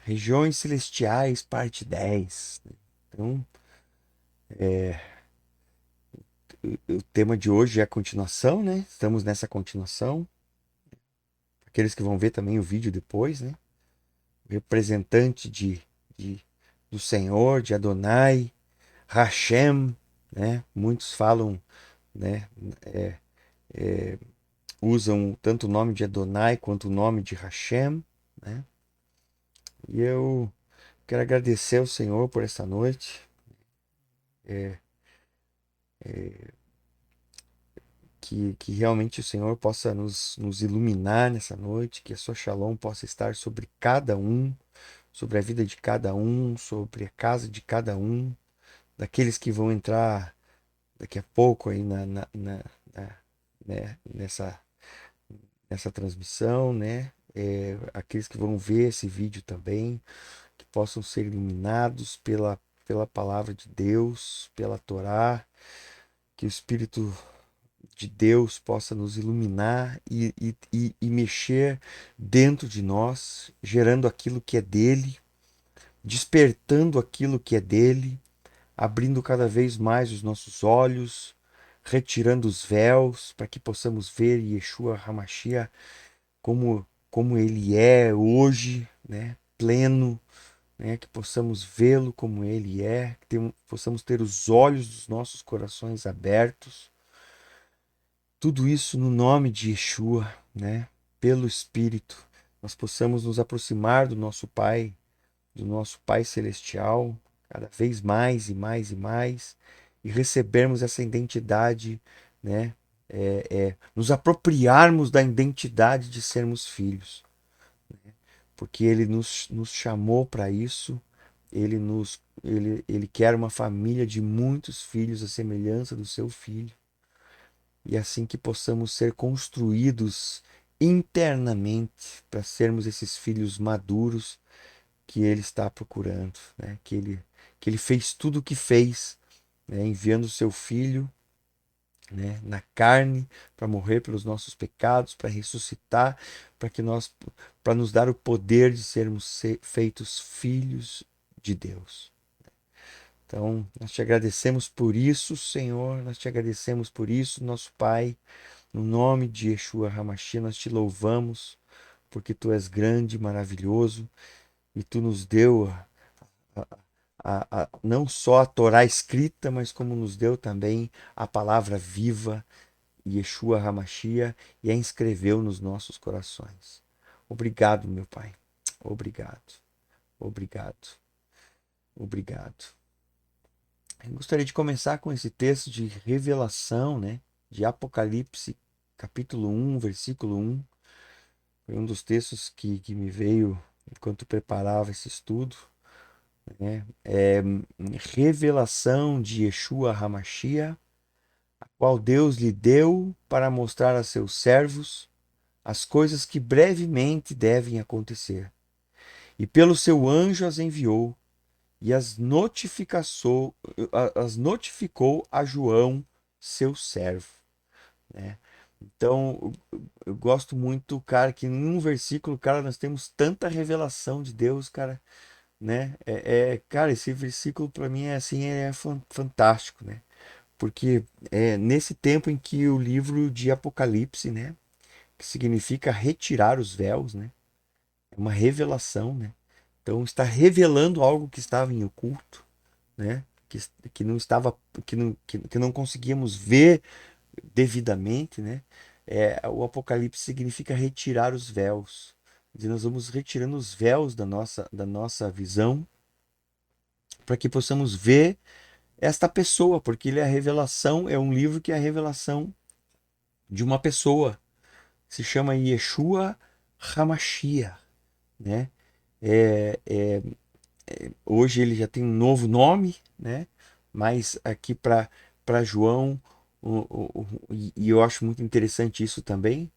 Regiões Celestiais, parte 10. Então, o tema de hoje é a continuação, né? Estamos nessa continuação. Aqueles que vão ver também o vídeo depois, né? O representante de- do Senhor, de Adonai, Hashem, né? Muitos falam, né? Usam tanto o nome de Adonai quanto o nome de Hashem, né? E eu quero agradecer ao Senhor por essa noite. Que realmente o Senhor possa nos iluminar nessa noite, que a sua Shalom possa estar sobre cada um, sobre a vida de cada um, sobre a casa de cada um, daqueles que vão entrar daqui a pouco aí nessa, nessa transmissão, né? Aqueles que vão ver esse vídeo também, que possam ser iluminados pela palavra de Deus, pela Torá, que o Espírito de Deus possa nos iluminar e mexer dentro de nós, gerando aquilo que é dele, despertando aquilo que é dele, abrindo cada vez mais os nossos olhos, retirando os véus, para que possamos ver Yeshua HaMashiach como ele é hoje, né? Pleno, né? Que possamos vê-lo como ele é, possamos ter os olhos dos nossos corações abertos. Tudo isso no nome de Yeshua, né? Pelo Espírito, nós possamos nos aproximar do nosso Pai Celestial, cada vez mais e mais e mais, e recebermos essa identidade, né? Nos apropriarmos da identidade de sermos filhos, porque Ele nos chamou para isso, Ele quer uma família de muitos filhos, à semelhança do seu Filho, e assim que possamos ser construídos internamente para sermos esses filhos maduros que ele está procurando, né? Que ele fez tudo o que fez, né? Enviando o seu filho, né? Na carne para morrer pelos nossos pecados, para ressuscitar, para nos dar o poder de sermos feitos filhos de Deus. Então, nós te agradecemos por isso, Senhor, nós te agradecemos por isso, nosso Pai. No nome de Yeshua HaMashiach, nós te louvamos, porque tu és grande, maravilhoso, e tu nos deu não só a Torá escrita, mas como nos deu também a palavra viva, Yeshua HaMashiach, e a inscreveu nos nossos corações. Obrigado, meu Pai. Obrigado, obrigado, obrigado. Eu gostaria de começar com esse texto de revelação, né? De Apocalipse, capítulo 1, versículo 1. Foi um dos textos que me veio enquanto preparava esse estudo, né? Revelação de Yeshua HaMashiach, a qual Deus lhe deu para mostrar a seus servos as coisas que brevemente devem acontecer. E pelo seu anjo as enviou e as notificou a João, seu servo, né? Então, eu gosto muito, cara, que em um versículo, cara, nós temos tanta revelação de Deus, cara, né? Cara, esse versículo para mim é assim, fantástico, né? Porque é nesse tempo em que o livro de Apocalipse, né, que significa retirar os véus, né? É uma revelação, né? Então está revelando algo que estava em oculto, né? Que não estava, que não conseguíamos ver devidamente, né? O Apocalipse significa retirar os véus. E nós vamos retirando os véus da nossa visão para que possamos ver esta pessoa, porque ele é a revelação, é um livro que é a revelação de uma pessoa. Se chama Yeshua HaMashiach, né? É, é, Hoje ele já tem um novo nome, né? Mas aqui para João, e eu acho muito interessante isso também,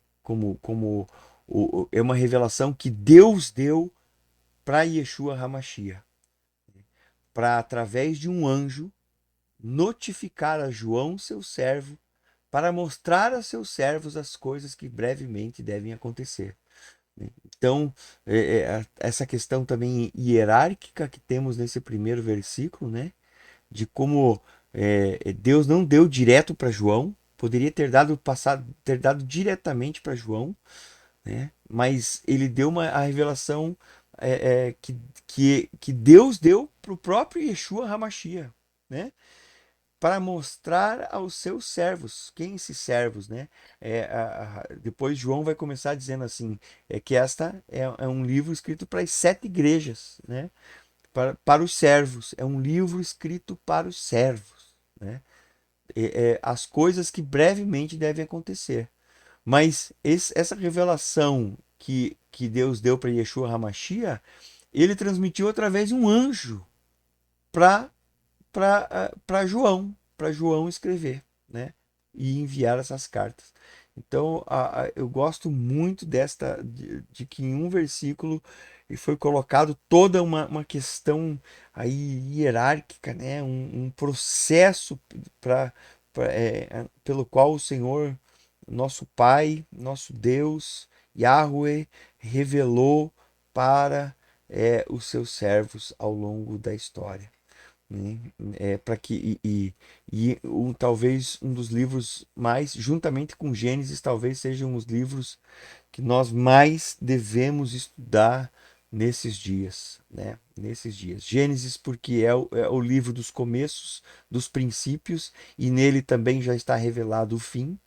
é uma revelação que Deus deu para Yeshua HaMashiach, para através de um anjo notificar a João, seu servo, para mostrar a seus servos as coisas que brevemente devem acontecer. Então, essa questão também hierárquica que temos nesse primeiro versículo, né? De como Deus não deu direto para João, poderia ter dado diretamente para João, né? Mas ele deu a revelação que Deus deu para o próprio Yeshua HaMashiach, né? Para mostrar aos seus servos. Quem esses servos, né? Depois João vai começar dizendo assim, que esta é um livro escrito para as 7 igrejas, né? Para os servos. É um livro escrito para os servos, né? As coisas que brevemente devem acontecer. Mas essa revelação que Deus deu para Yeshua HaMashiach, ele transmitiu através de um anjo para para João escrever, né? E enviar essas cartas. Então, eu gosto muito de que em um versículo foi colocado toda uma questão aí hierárquica, né? Um processo para pelo qual o Senhor, nosso Pai, nosso Deus, Yahweh, revelou para os seus servos ao longo da história, né? Para que talvez um dos livros mais, juntamente com Gênesis, talvez sejam os livros que nós mais devemos estudar nesses dias, né? Nesses dias. Gênesis porque é o livro dos começos, dos princípios, e nele também já está revelado o fim,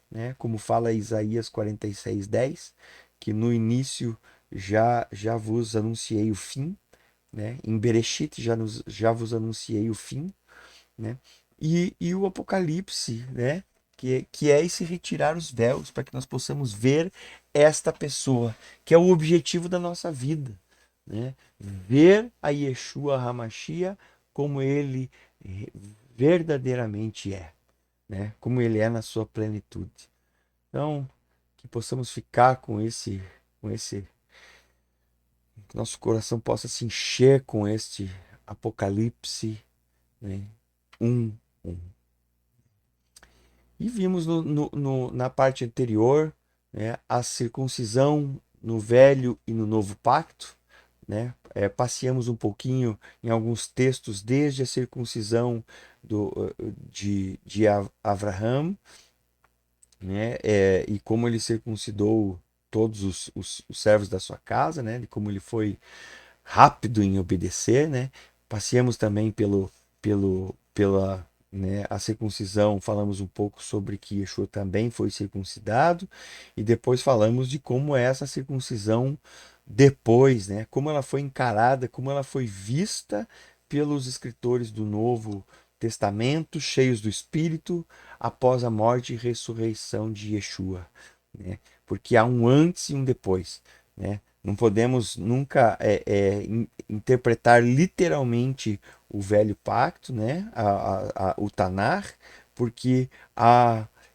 né? Como fala Isaías 46:10, que no início já vos anunciei o fim, né? Em Bereshit já vos anunciei o fim, né? E o Apocalipse, né? Que é esse retirar os véus para que nós possamos ver esta pessoa, que é o objetivo da nossa vida, né? Ver a Yeshua HaMashiach como ele verdadeiramente é, né? Como ele é na sua plenitude. Então, que possamos ficar com esse que nosso coração possa se encher com este Apocalipse, né? 1:1. E vimos na parte anterior, né, a circuncisão no Velho e no Novo Pacto, né? Passeamos um pouquinho em alguns textos desde a circuncisão de Avraham, né? E como ele circuncidou todos os servos da sua casa, né? De como ele foi rápido em obedecer, né? Passeamos também pela, né, a circuncisão, falamos um pouco sobre que Yeshua também foi circuncidado, e depois falamos de como é essa circuncisão depois, né? Como ela foi encarada, como ela foi vista pelos escritores do Novo Testamento, cheios do Espírito, após a morte e ressurreição de Yeshua, né? Porque há um antes e um depois, né? Não podemos nunca interpretar literalmente o Velho Pacto, né? O Tanar, porque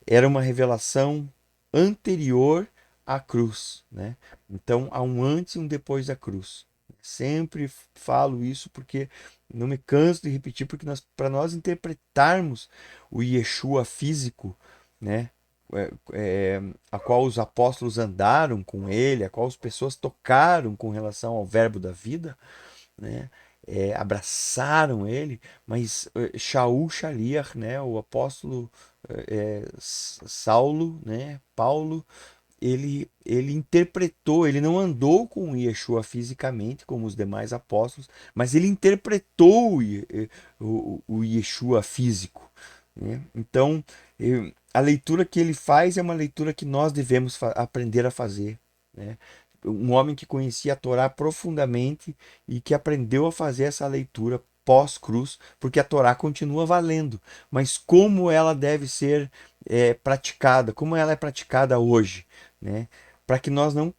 era uma revelação anterior à cruz, né? Então há um antes e um depois da cruz. Sempre falo isso porque não me canso de repetir, porque para nós interpretarmos o Yeshua físico, né? A qual os apóstolos andaram com ele, a qual as pessoas tocaram com relação ao verbo da vida, né? Abraçaram ele, mas Shaul Shaliach, né? O apóstolo Saulo, né? Paulo, ele interpretou, ele não andou com Yeshua fisicamente como os demais apóstolos, mas ele interpretou o Yeshua físico, né? Então, a leitura que ele faz é uma leitura que nós devemos aprender a fazer, né? Um homem que conhecia a Torá profundamente e que aprendeu a fazer essa leitura pós-cruz, porque a Torá continua valendo, mas como ela deve ser praticada, como ela é praticada hoje, né? Para que nós não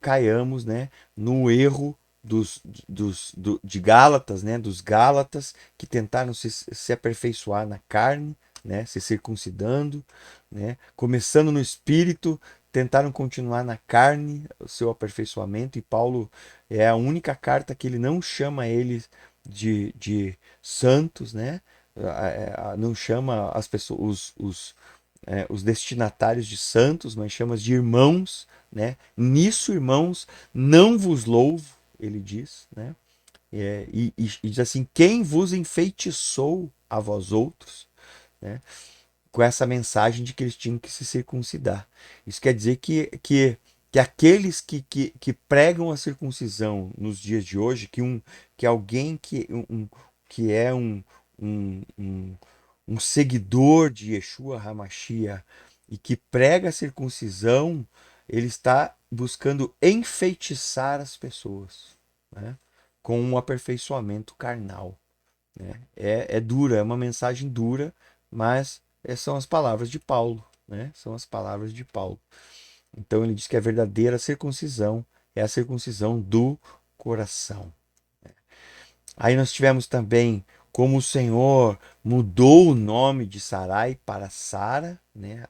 caiamos, né, no erro de Gálatas, né, dos Gálatas que tentaram se aperfeiçoar na carne, né, se circuncidando, né, começando no espírito, tentaram continuar na carne o seu aperfeiçoamento, e Paulo é a única carta que ele não chama eles de santos, né, não chama as pessoas, os destinatários de santos, nós chamamos de irmãos, né? Nisso, irmãos, não vos louvo, ele diz, né? E diz assim: quem vos enfeitiçou a vós outros, né? Com essa mensagem de que eles tinham que se circuncidar. Isso quer dizer que aqueles que pregam a circuncisão nos dias de hoje, que alguém que é um seguidor de Yeshua HaMashiach e que prega a circuncisão, ele está buscando enfeitiçar as pessoas, né? Com um aperfeiçoamento carnal, né? É dura, é uma mensagem dura, mas são as palavras de Paulo, né? São as palavras de Paulo. Então ele diz que a verdadeira circuncisão é a circuncisão do coração. Aí nós tivemos também como o Senhor mudou o nome de Sarai para Sara, né?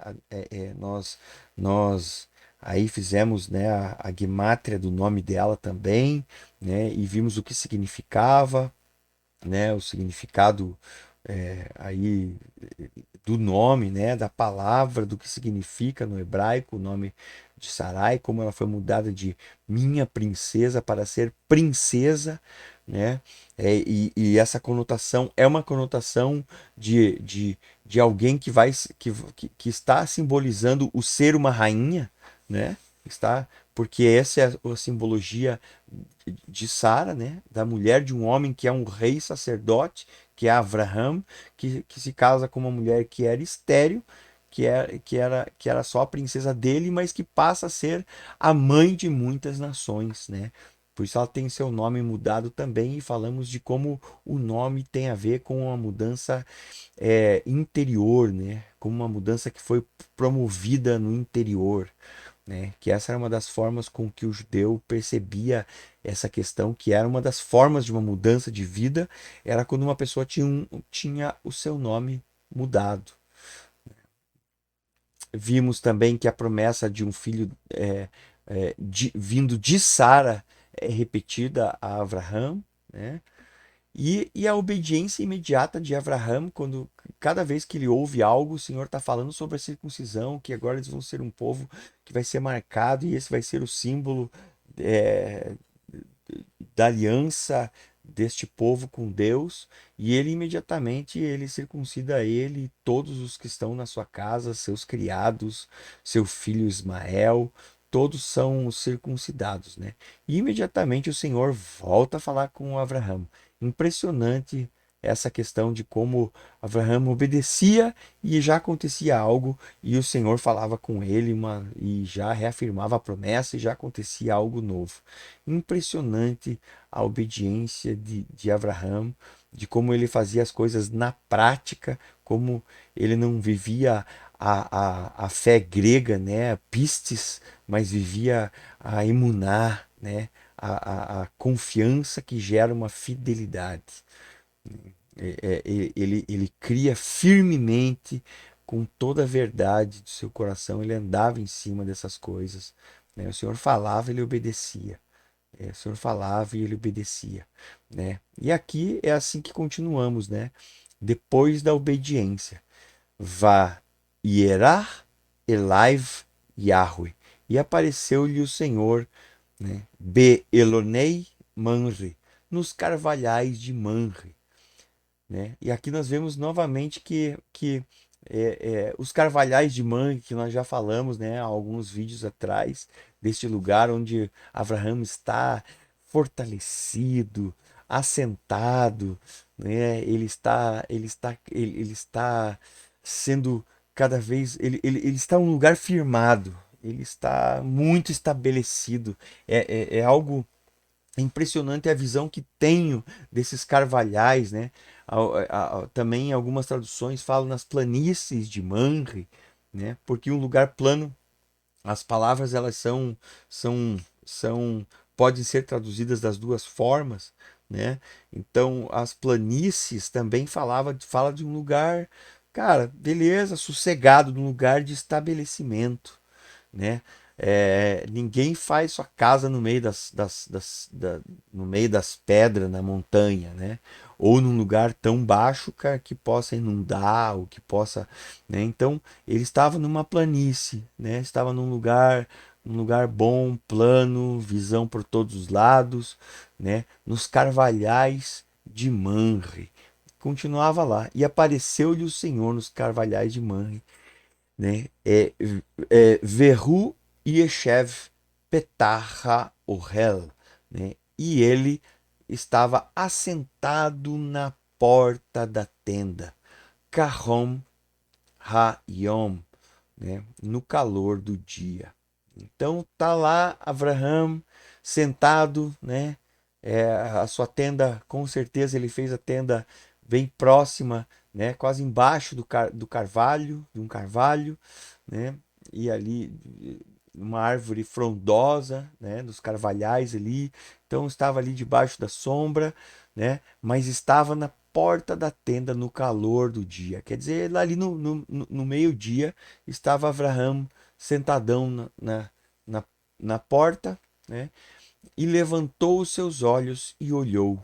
Nós aí fizemos, né, a guimátria do nome dela também, né? E vimos o que significava, né? O significado aí do nome, né? Da palavra, do que significa no hebraico o nome de Sarai, como ela foi mudada de minha princesa para ser princesa, né? E essa conotação é uma conotação de alguém que vai que está simbolizando o ser uma rainha, né? Está porque essa é a simbologia de Sara, né? Da mulher de um homem que é um rei sacerdote, que é Avraham, que se casa com uma mulher que era estéril, que era só a princesa dele, mas que passa a ser a mãe de muitas nações, né? Por isso ela tem seu nome mudado também, e falamos de como o nome tem a ver com uma mudança interior, né? Como uma mudança que foi promovida no interior, né? Que essa era uma das formas com que o judeu percebia essa questão, que era uma das formas de uma mudança de vida, era quando uma pessoa tinha o seu nome mudado. Vimos também que a promessa de um filho vindo de Sara é repetida a Abraão, né? E a obediência imediata de Abraão, quando cada vez que ele ouve algo, o Senhor está falando sobre a circuncisão, que agora eles vão ser um povo que vai ser marcado, e esse vai ser o símbolo é, da aliança deste povo com Deus, e ele imediatamente ele circuncida ele e todos os que estão na sua casa, seus criados, seu filho Ismael, todos são circuncidados, né? E imediatamente o Senhor volta a falar com Abraão. Impressionante essa questão de como Abraão obedecia e já acontecia algo, e o Senhor falava com ele e já reafirmava a promessa e já acontecia algo novo. Impressionante a obediência de Abraão, de como ele fazia as coisas na prática, como ele não vivia a fé grega, né, a pistis, mas vivia a emuná, né, a confiança que gera uma fidelidade. Ele cria firmemente, com toda a verdade do seu coração, ele andava em cima dessas coisas, né? O Senhor falava, ele obedecia. O Senhor falava e ele obedecia, né? E aqui é assim que continuamos, né? Depois da obediência, vá Hierah Elaiv Yahweh. E apareceu-lhe o Senhor, né? Be Elonei Manre, nos carvalhais de Manre, né? E aqui nós vemos novamente que os carvalhais de mangue, que nós já falamos, né, há alguns vídeos atrás, deste lugar onde Abraão está fortalecido, assentado, né? Ele está sendo cada vez, ele está em um lugar firmado, ele está muito estabelecido. É algo impressionante a visão que tenho desses carvalhais, né? Também algumas traduções falam nas planícies de Manre, né? Porque um lugar plano, as palavras elas são, são podem ser traduzidas das duas formas, né? Então as planícies também fala de um lugar, cara, beleza, sossegado, de um lugar de estabelecimento, né? Ninguém faz sua casa no meio no meio das pedras, na montanha, né? ou num lugar tão baixo, cara, que possa inundar, ou que possa, né? Então, ele estava numa planície, né? Estava num lugar bom, plano, visão por todos os lados, né? Nos carvalhais de Manre. Continuava lá. E apareceu-lhe o Senhor nos carvalhais de Manre, né? Verru Yeshev Petarra Ohel, né? E ele estava assentado na porta da tenda, Kahom Ha-yom, né? No calor do dia. Então tá lá Abraham sentado, né? A sua tenda, com certeza ele fez a tenda bem próxima, né? Quase embaixo do carvalho, de um carvalho, né? E ali uma árvore frondosa, né? Dos carvalhais ali. Então estava ali debaixo da sombra, né? Mas estava na porta da tenda no calor do dia. Quer dizer, lá ali no meio-dia estava Abraham sentadão na, na porta, né? E levantou os seus olhos e olhou.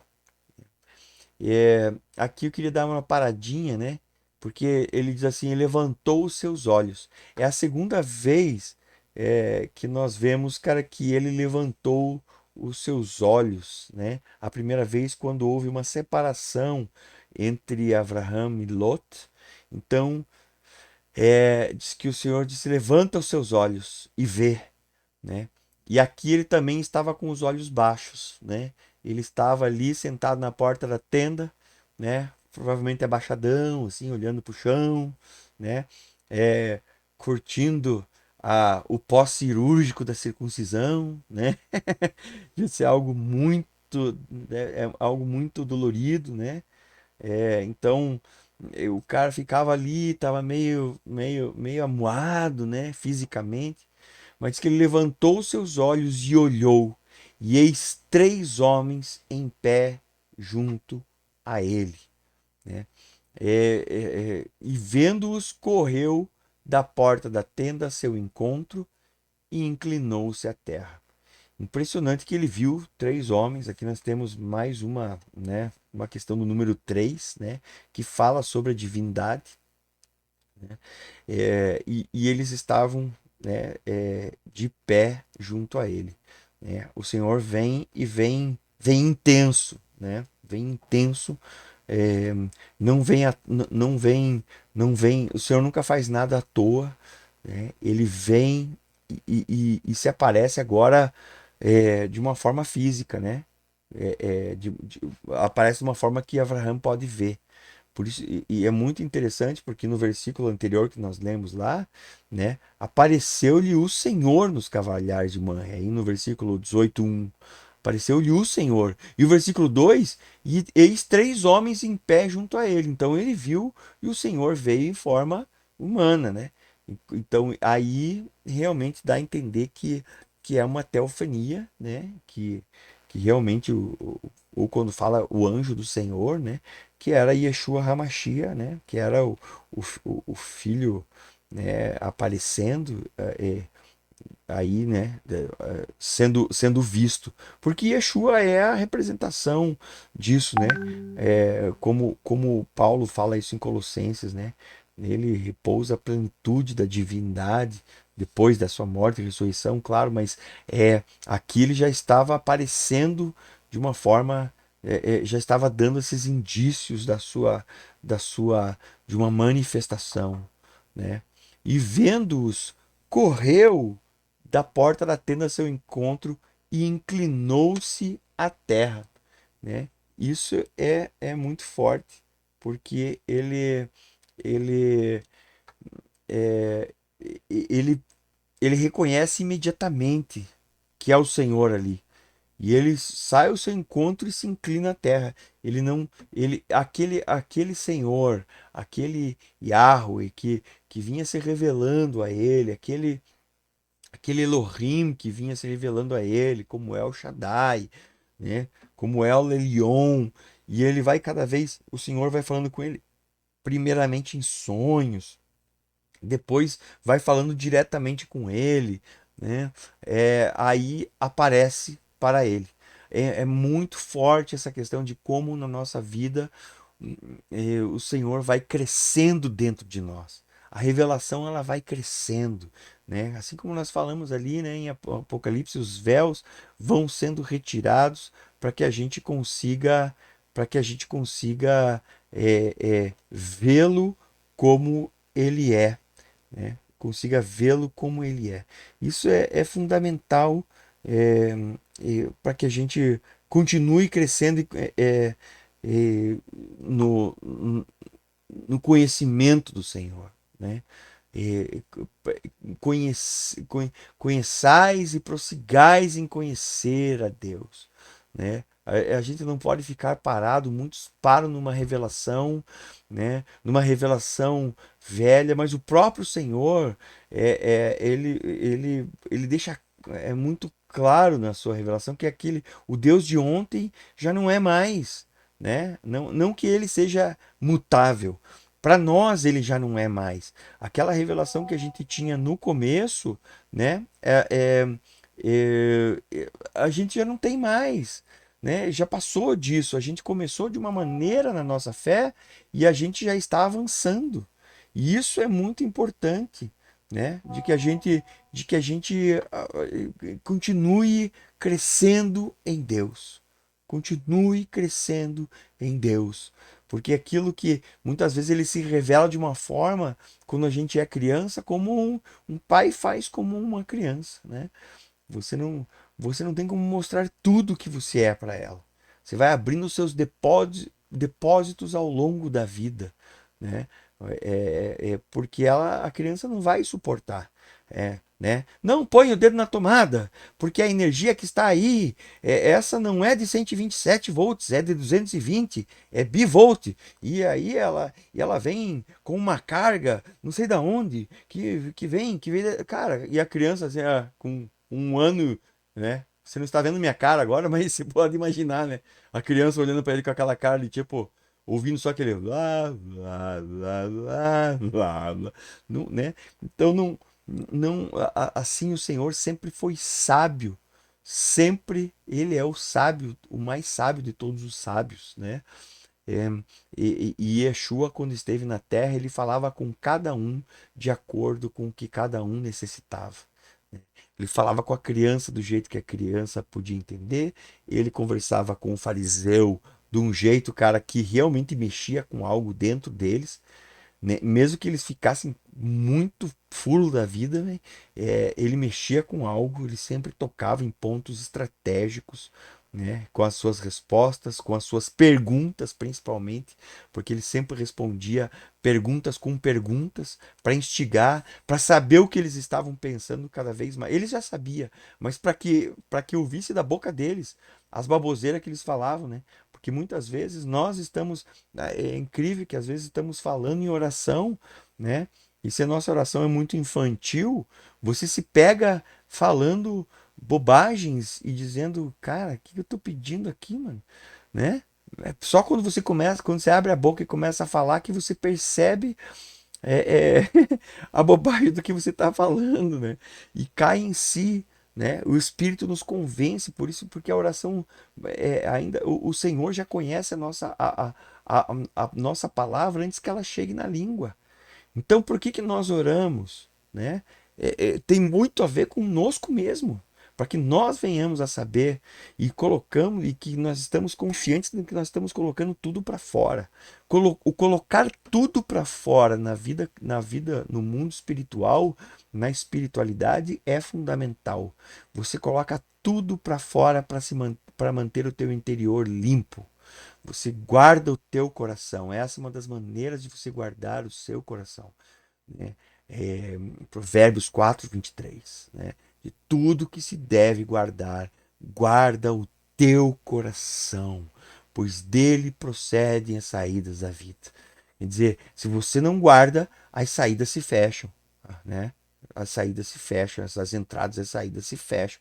Aqui eu queria dar uma paradinha, né? Porque ele diz assim: ele levantou os seus olhos. É a segunda vez que nós vemos, cara, que ele levantou os seus olhos, né? A primeira vez quando houve uma separação entre Abraham e Lot. Então, diz que o Senhor disse: levanta os seus olhos e vê, né? E aqui ele também estava com os olhos baixos, né? Ele estava ali sentado na porta da tenda, né? Provavelmente abaixadão, assim, olhando para o chão, né? É, curtindo o pós-cirúrgico da circuncisão, né? Isso é algo muito, é algo muito dolorido, né? Então o cara ficava ali, estava meio amuado, né? Fisicamente, mas diz que ele levantou seus olhos e olhou, e eis três homens em pé junto a ele, né? E vendo-os, correu da porta da tenda a seu encontro e inclinou-se à terra. Impressionante que ele viu três homens. Aqui nós temos mais uma, né, uma questão do número 3, né, que fala sobre a divindade, né? E eles estavam, né, de pé junto a ele, né? O Senhor vem e vem intenso, né? Vem intenso, é, não vem, não vem. O Senhor nunca faz nada à toa, né? Ele vem e se aparece agora de uma forma física, né? Aparece de uma forma que Abraham pode ver. Por isso, e é muito interessante porque no versículo anterior que nós lemos lá, né, apareceu-lhe o Senhor nos cavalhares de Manre. Aí no versículo 18:1, apareceu-lhe o Senhor. E o versículo 2, e eis três homens em pé junto a ele. Então ele viu e o Senhor veio em forma humana, né? Então aí realmente dá a entender que é uma teofania, né? Que realmente, ou quando fala o anjo do Senhor, né? Que era Yeshua HaMashiach, né? Que era o filho, né? Aparecendo aí, né? Sendo visto. Porque Yeshua é a representação disso, né? Como Paulo fala isso em Colossenses, né? Nele repousa a plenitude da divindade depois da sua morte e ressurreição, claro, mas aqui ele já estava aparecendo de uma forma, já estava dando esses indícios de uma manifestação, né? E vendo-os, correu da porta da tenda a seu encontro e inclinou-se à terra, né? Isso é muito forte, porque ele é, ele ele reconhece imediatamente que é o Senhor ali. E ele sai ao seu encontro e se inclina à terra. Ele não, aquele Senhor, aquele Yahweh que vinha se revelando a ele, aquele Elohim que vinha se revelando a ele, como é o Shaddai, né? Como é o Elion, e ele vai cada vez, o Senhor vai falando com ele, primeiramente em sonhos, depois vai falando diretamente com ele, né? Aí aparece para ele. é muito forte essa questão de como na nossa vida o Senhor vai crescendo dentro de nós. A revelação ela vai crescendo, né? Assim como nós falamos ali, né, em Apocalipse, os véus vão sendo retirados para que a gente consiga, vê-lo como ele é, né? Consiga vê-lo como ele é. Isso é fundamental para que a gente continue crescendo é, no, no conhecimento do Senhor, né? É, conheçais e prossigais em conhecer a Deus, né? A gente não pode ficar parado, muitos param numa revelação, né? Numa revelação velha, mas o próprio Senhor, ele deixa muito claro na sua revelação que o Deus de ontem já não é mais, né? Não que ele seja mutável. Para nós ele já não é mais. Aquela revelação que a gente tinha no começo, né? A gente já não tem mais, né? Já passou disso. A gente começou de uma maneira na nossa fé e a gente já está avançando. E isso é muito importante, né? De que a gente continue crescendo em Deus. Continue crescendo em Deus. Porque aquilo que muitas vezes ele se revela de uma forma, quando a gente é criança, como um pai faz como uma criança, né? Você não, você não tem como mostrar tudo que você é para ela. Você vai abrindo os seus depósitos ao longo da vida, né? Porque a criança não vai suportar, né? Não põe o dedo na tomada, porque a energia que está aí, essa não é de 127 volts, é de 220, é bivolt. E ela vem com uma carga, não sei da onde, que vem, cara, e a criança assim, com 1 ano, né? Você não está vendo minha cara agora, mas você pode imaginar, né? A criança olhando para ele com aquela cara de tipo, ouvindo só aquele lá, lá, lá, lá, lá, lá, não, né? Então assim o Senhor sempre foi sábio. Sempre ele é o sábio, o mais sábio de todos os sábios, né? É, e Yeshua, quando esteve na terra, ele falava com cada um de acordo com o que cada um necessitava. Ele falava com a criança do jeito que a criança podia entender, ele conversava com o fariseu de um jeito, cara, que realmente mexia com algo dentro deles, né? Mesmo que eles ficassem muito fulo da vida, né? Ele mexia com algo, ele sempre tocava em pontos estratégicos, né? Com as suas respostas, com as suas perguntas, principalmente, porque ele sempre respondia perguntas com perguntas para instigar, para saber o que eles estavam pensando cada vez mais. Ele já sabia, mas para que ouvisse da boca deles as baboseiras que eles falavam, né? Porque muitas vezes nós estamos é incrível que às vezes estamos falando em oração, né? E se a nossa oração é muito infantil, você se pega falando bobagens e dizendo, cara, o que eu tô pedindo aqui, mano? Né? É só quando você abre a boca e começa a falar que você percebe a bobagem do que você está falando, né? E cai em si, né? O Espírito nos convence por isso, porque a oração ainda o Senhor já conhece a nossa palavra antes que ela chegue na língua. Então, por que nós oramos, né? Tem muito a ver conosco mesmo, para que nós venhamos a saber e que nós estamos confiantes de que nós estamos colocando tudo para fora. O colocar tudo para fora na vida, no mundo espiritual, na espiritualidade é fundamental. Você coloca tudo para fora para manter o teu interior limpo. Você guarda o teu coração. Essa é uma das maneiras de você guardar o seu coração, né? Provérbios 4:23, né? De tudo que se deve guardar, guarda o teu coração, pois dele procedem as saídas da vida. Quer dizer, se você não guarda, as saídas se fecham, né? As saídas se fecham, as entradas e as saídas se fecham,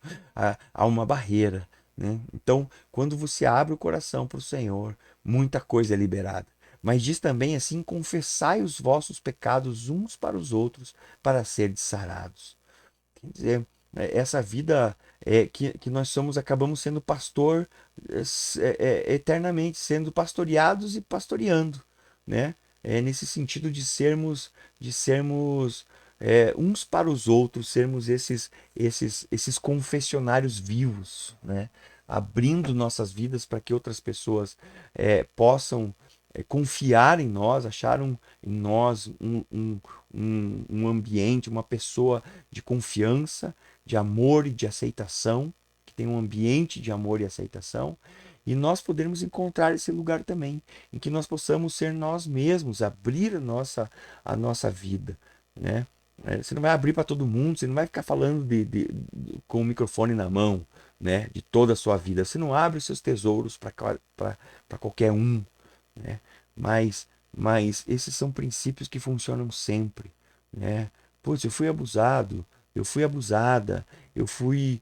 há uma barreira, né? Então, quando você abre o coração para o Senhor, muita coisa é liberada. Mas diz também assim: confessai os vossos pecados uns para os outros, para serem sarados. Quer dizer, essa vida que nós somos, acabamos sendo pastor eternamente, sendo pastoreados e pastoreando, né? Nesse sentido de sermos uns para os outros, sermos esses confessionários vivos, né? Abrindo nossas vidas para que outras pessoas possam confiar em nós, acharam em nós um ambiente, uma pessoa de confiança, de amor e de aceitação, que tem um ambiente de amor e aceitação, e nós podermos encontrar esse lugar também, em que nós possamos ser nós mesmos, abrir a nossa vida, né? Você não vai abrir para todo mundo, você não vai ficar falando com o microfone na mão, né? De toda a sua vida. Você não abre os seus tesouros para qualquer um, né? Mas esses são princípios que funcionam sempre, né? Putz, eu fui abusado, eu fui abusada, eu fui.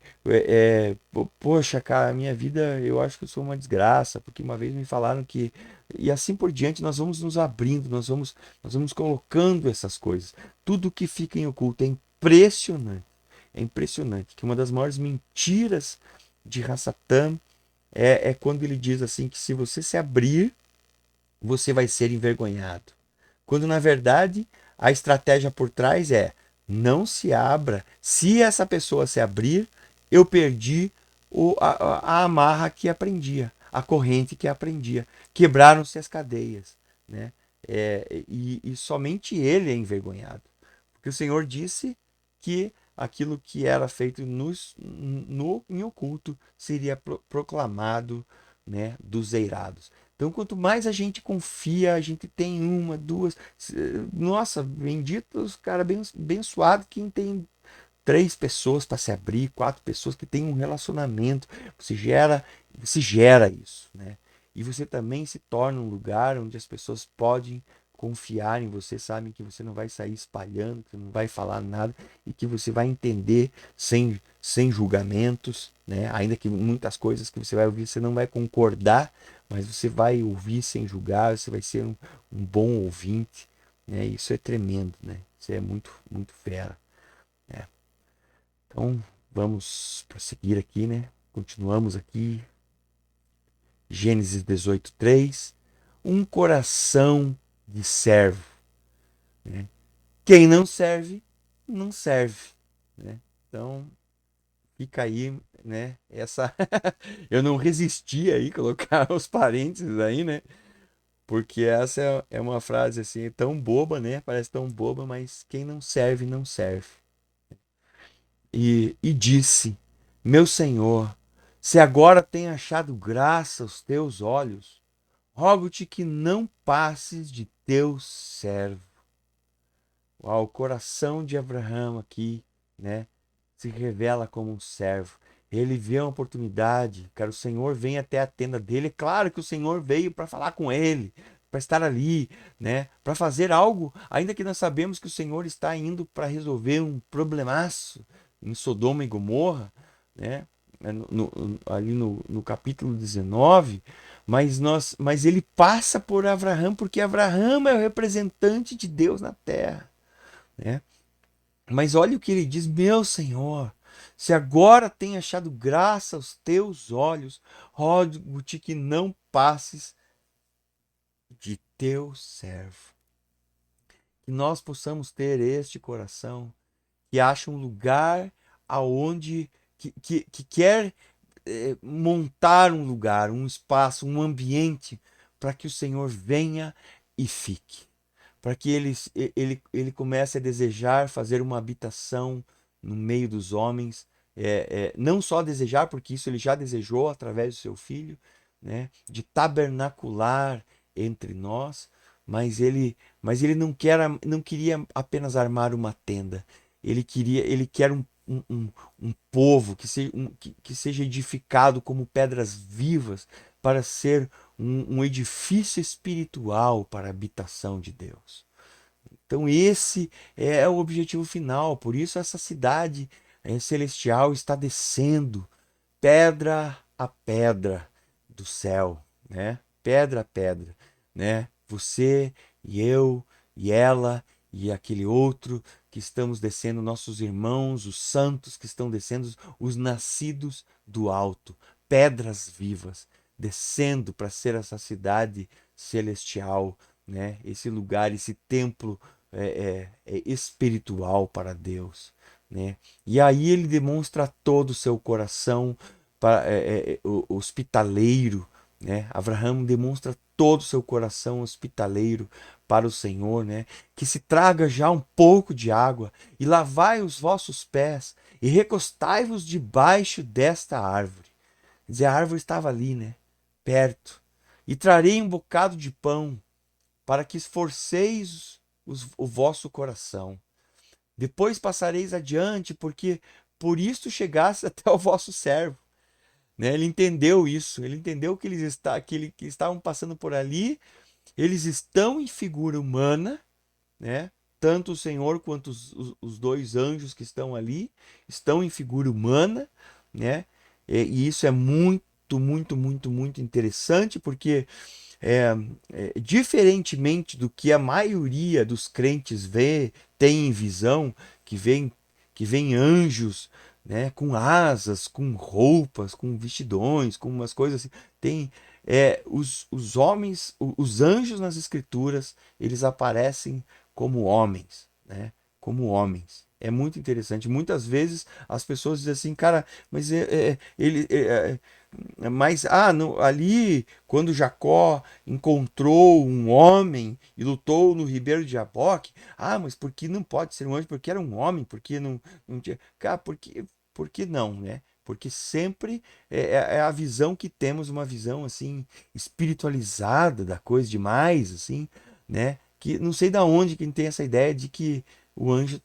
Poxa, cara, a minha vida eu acho que eu sou uma desgraça, porque uma vez me falaram que. E assim por diante, nós vamos nos abrindo, nós vamos colocando essas coisas. Tudo que fica em oculto é impressionante. É impressionante que uma das maiores mentiras de Hassatã é quando ele diz assim que se você se abrir você vai ser envergonhado. Quando na verdade a estratégia por trás é não se abra. Se essa pessoa se abrir, eu perdi a amarra que aprendia, a corrente que aprendia. Quebraram-se as cadeias, né? E somente ele é envergonhado. Porque o Senhor disse que aquilo que era feito em oculto seria proclamado, né, dos eirados. Então, quanto mais a gente confia, a gente tem uma, duas. Nossa, benditos, cara, abençoado quem tem 3 pessoas para se abrir, 4 pessoas que têm um relacionamento. Você gera isso, né? E você também se torna um lugar onde as pessoas podem confiar em você, sabem que você não vai sair espalhando, que não vai falar nada e que você vai entender sem julgamentos, né? Ainda que muitas coisas que você vai ouvir você não vai concordar, mas você vai ouvir sem julgar, você vai ser um bom ouvinte, né? Isso é tremendo, né? Isso é muito, muito fera, né? Então, vamos prosseguir aqui, né? Continuamos aqui. Gênesis 18:3. Um coração de servo, né? Quem não serve, não serve, né? Então, fica aí, né? Essa eu não resisti aí colocar os parênteses aí, né? Porque essa é uma frase assim tão boba, né? Parece tão boba, mas quem não serve, não serve. E disse: Meu Senhor, se agora tem achado graça aos teus olhos, rogo-te que não passes de teu servo. Uau, o coração de Abraão aqui, né, se revela como um servo. Ele vê uma oportunidade, cara, o Senhor vem até a tenda dele. É claro que o Senhor veio para falar com ele, para estar ali, né, para fazer algo, ainda que nós sabemos que o Senhor está indo para resolver um problemaço em Sodoma e Gomorra, né, ali no capítulo 19, mas ele passa por Abraão porque Abraão é o representante de Deus na terra, né? Mas olha o que ele diz: Meu Senhor, se agora tem achado graça aos teus olhos, rogo-te que não passes de teu servo. Que nós possamos ter este coração que acha um lugar aonde que quer montar um lugar, um espaço, um ambiente para que o Senhor venha e fique. Para que ele comece a desejar fazer uma habitação no meio dos homens, não só desejar, porque isso ele já desejou através do seu filho, né, de tabernacular entre nós, mas ele não queria apenas armar uma tenda, ele quer um povo que seja edificado como pedras vivas para ser um edifício espiritual para a habitação de Deus. Então, esse é o objetivo final. Por isso, essa cidade celestial está descendo pedra a pedra do céu, né? Pedra a pedra, né? Você e eu e ela e aquele outro que estamos descendo, nossos irmãos, os santos que estão descendo, os nascidos do alto, pedras vivas, descendo para ser essa cidade celestial, né? Esse lugar, esse templo espiritual para Deus, né? E aí ele demonstra todo o seu coração para, hospitaleiro, né? Abraão demonstra todo o seu coração hospitaleiro para o Senhor, né? Que se traga já um pouco de água e lavai os vossos pés e recostai-vos debaixo desta árvore. Quer dizer, a árvore estava ali, né? Perto. E trarei um bocado de pão para que esforceis o vosso coração. Depois passareis adiante, porque por isto chegasse até o vosso servo. Né? Ele entendeu isso, ele entendeu que que estavam passando por ali, eles estão em figura humana, né? Tanto o Senhor quanto os dois anjos que estão ali estão em figura humana, né? E isso é muito, muito, muito, muito interessante, porque é, diferentemente do que a maioria dos crentes vê, tem em visão, que vem, que vem anjos, né, com asas, com roupas, com vestidões, com umas coisas assim. Tem os homens, os anjos nas escrituras, eles aparecem como homens, né? Como homens. É muito interessante. Muitas vezes as pessoas dizem assim, cara, mas ele, mas ali quando Jacó encontrou um homem e lutou no ribeiro de Jaboque, mas por que não pode ser um anjo? Porque era um homem, porque não tinha. Cara, por que não, né? Porque sempre é a visão que temos, uma visão assim espiritualizada da coisa demais, assim, né? Que não sei da onde quem tem essa ideia de que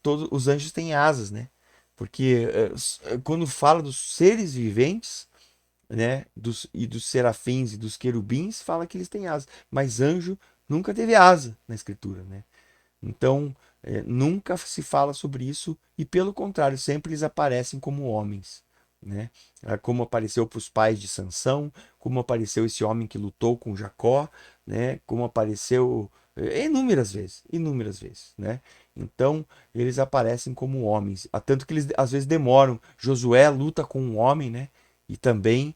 todos os anjos têm asas, né? Porque quando fala dos seres viventes, né, e dos serafins e dos querubins, fala que eles têm asas, mas anjo nunca teve asa na escritura, né? Então, nunca se fala sobre isso e pelo contrário, sempre eles aparecem como homens, né? Como apareceu para os pais de Sansão, como apareceu esse homem que lutou com Jacó, né? Como apareceu inúmeras vezes, né? Então, eles aparecem como homens, tanto que eles às vezes demoram. Josué luta com um homem, né? E também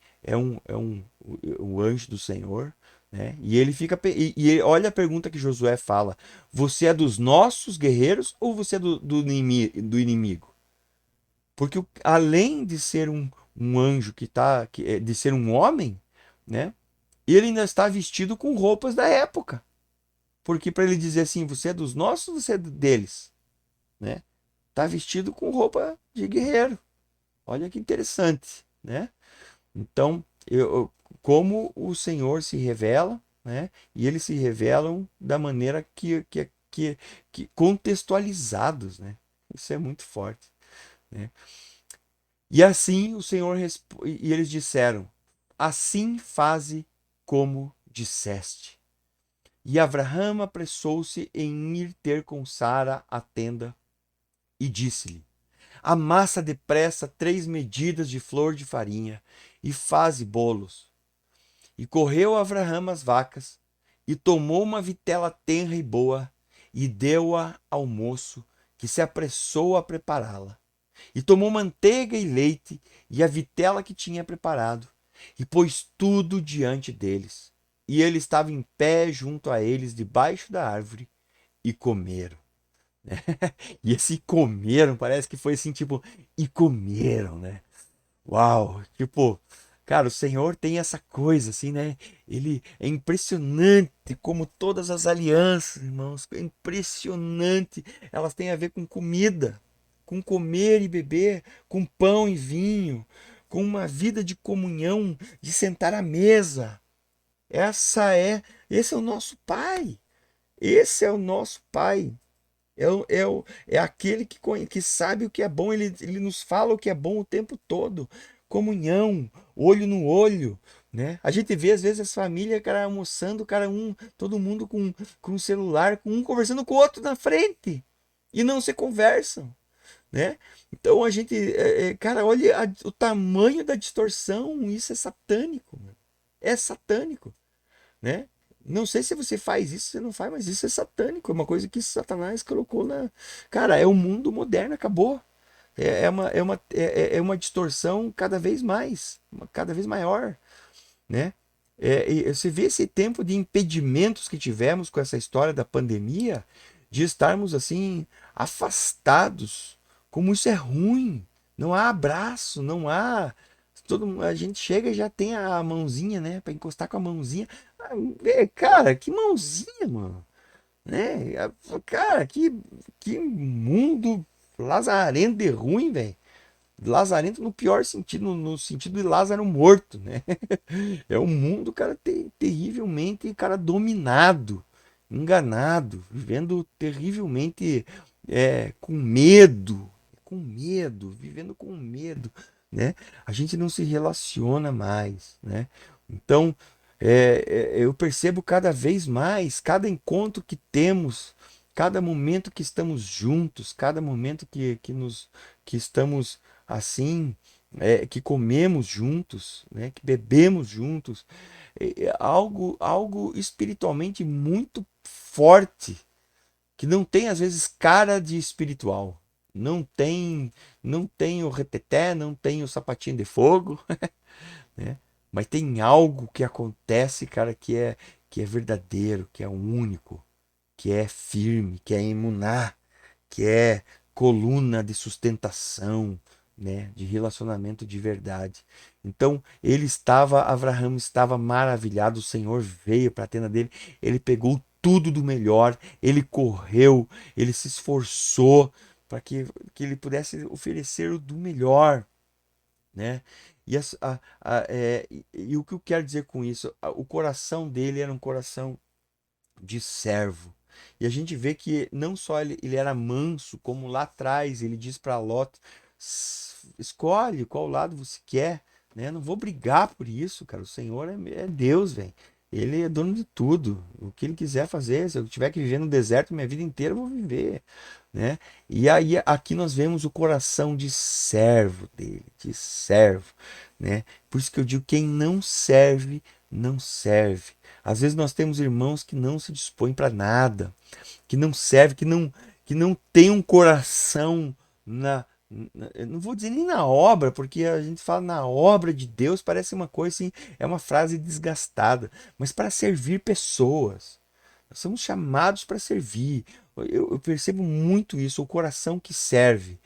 um anjo do Senhor, né? E ele fica olha a pergunta que Josué fala: você é dos nossos guerreiros ou você é do inimigo? Porque além de ser um anjo de ser um homem, né? Ele ainda está vestido com roupas da época. Porque para ele dizer assim, você é dos nossos ou você é deles, né? Tá vestido com roupa de guerreiro. Olha que interessante, né? Então, como o Senhor se revela, né? E eles se revelam da maneira que contextualizados, né? Isso é muito forte, né? E assim o Senhor e eles disseram: assim faze como disseste. E Abraão apressou-se em ir ter com Sara à tenda e disse-lhe: amassa depressa 3 medidas de flor de farinha e faze bolos. E correu Abraão às vacas, e tomou uma vitela tenra e boa, e deu-a ao moço, que se apressou a prepará-la. E tomou manteiga e leite, e a vitela que tinha preparado, e pôs tudo diante deles. E ele estava em pé junto a eles, debaixo da árvore, e comeram. E esse comeram, parece que foi assim, tipo, e comeram, né? Uau, tipo, cara, o Senhor tem essa coisa assim, né? Ele é impressionante como todas as alianças, irmãos, é impressionante. Elas têm a ver com comida, com comer e beber, com pão e vinho, com uma vida de comunhão, de sentar à mesa. Esse é o nosso Pai. Esse é o nosso Pai. É aquele que sabe o que é bom, ele nos fala o que é bom o tempo todo. Comunhão, olho no olho, né? A gente vê às vezes as famílias, cara, almoçando, cara, todo mundo com o celular, com um conversando com o outro na frente e não se conversam, né? Então a gente, cara, olha o tamanho da distorção, isso é satânico, mano. É satânico, né? Não sei se você faz isso, você não faz, mas isso é satânico, é uma coisa que Satanás colocou na. Cara, é o mundo moderno, acabou. É uma distorção cada vez mais, cada vez maior, né? E você vê esse tempo de impedimentos que tivemos com essa história da pandemia, de estarmos assim afastados, como isso é ruim. Não há abraço, não há. A gente chega e já tem a mãozinha, né, para encostar com a mãozinha. Ah, cara, que mãozinha, mano, né? Cara, que mundo lazarento de ruim, velho. Lazarento no pior sentido, no sentido de Lázaro morto, né? É um mundo, cara, terrivelmente, cara, dominado, enganado, vivendo terrivelmente com medo, vivendo com medo, né? A gente não se relaciona mais, né? Então, eu percebo cada vez mais, cada encontro que temos, cada momento que estamos juntos, cada momento que estamos assim, que comemos juntos, né, que bebemos juntos, é algo espiritualmente muito forte, que não tem às vezes cara de espiritual. Não tem, não tem o reteté, não tem o sapatinho de fogo, né? Mas tem algo que acontece, cara, que é verdadeiro, que é único, que é firme, que é imunar, que é coluna de sustentação, né, de relacionamento de verdade. Então, Abraão estava maravilhado, o Senhor veio para a tenda dele, ele pegou tudo do melhor, ele correu, ele se esforçou para que ele pudesse oferecer o do melhor, né? E o que eu quero dizer com isso? O coração dele era um coração de servo. E a gente vê que não só ele era manso, como lá atrás ele diz para Lot: Escolhe qual lado você quer, né? Não vou brigar por isso, cara. O Senhor é Deus, velho. Ele é dono de tudo. O que ele quiser fazer, se eu tiver que viver no deserto minha vida inteira, eu vou viver, né? E aí aqui nós vemos o coração de servo dele, de servo, né? Por isso que eu digo, quem não serve, não serve. Às vezes nós temos irmãos que não se dispõem para nada, que não serve, que não tem um coração eu não vou dizer nem na obra, porque a gente fala na obra de Deus, parece uma coisa assim, é uma frase desgastada, mas para servir pessoas. Nós somos chamados para servir. Eu percebo muito isso, o coração que serve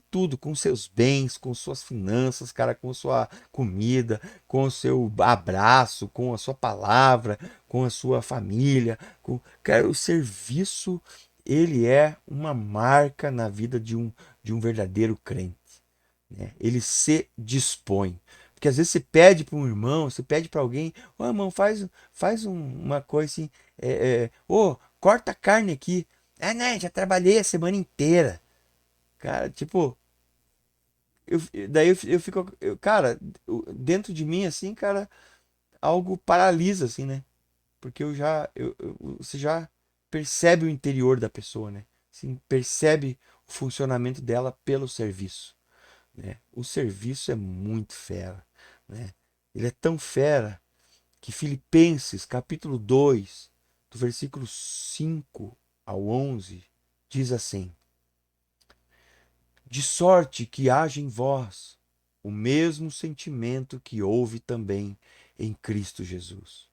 tudo, com seus bens, com suas finanças, cara, com sua comida, com o seu abraço, com a sua palavra, com a sua família. Cara, o serviço, ele é uma marca na vida de um verdadeiro crente, né? Ele se dispõe. Porque às vezes você pede para um irmão, você pede para alguém: ô irmão, faz uma coisa assim, ô, corta a carne aqui. Ah, né, já trabalhei a semana inteira. Cara, tipo, daí eu fico, cara, dentro de mim, assim, cara, algo paralisa, assim, né? Porque você já percebe o interior da pessoa, né? Assim, percebe o funcionamento dela pelo serviço, né? O serviço é muito fera, né? Ele é tão fera que Filipenses, capítulo 2 do versículo 5 ao 11 diz assim: De sorte que haja em vós o mesmo sentimento que houve também em Cristo Jesus,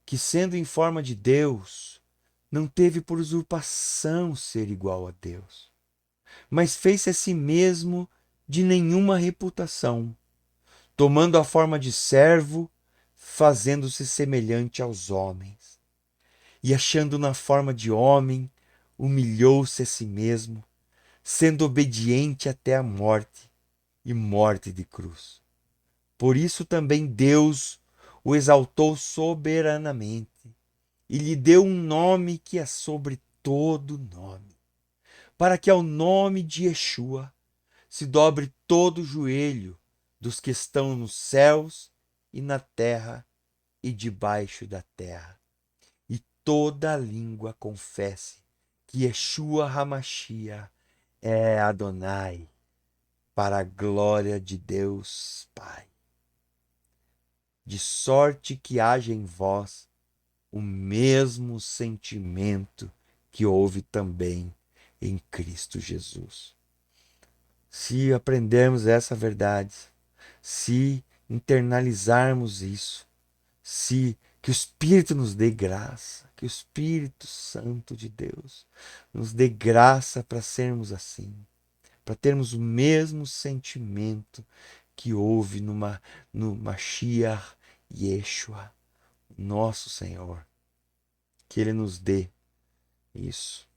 que sendo em forma de Deus, não teve por usurpação ser igual a Deus, mas fez-se a si mesmo de nenhuma reputação, tomando a forma de servo, fazendo-se semelhante aos homens. E achando na forma de homem, humilhou-se a si mesmo, sendo obediente até a morte e morte de cruz. Por isso também Deus o exaltou soberanamente e lhe deu um nome que é sobre todo nome, para que ao nome de Yeshua se dobre todo o joelho dos que estão nos céus e na terra e debaixo da terra, e toda língua confesse que Yeshua Hamashia é Adonai, para a glória de Deus Pai. De sorte que haja em vós o mesmo sentimento que houve também em Cristo Jesus. Se aprendermos essa verdade, se internalizarmos isso, se que o Espírito nos dê graça, que o Espírito Santo de Deus nos dê graça para sermos assim, para termos o mesmo sentimento que houve no Mashiach Yeshua, nosso Senhor. Que Ele nos dê isso.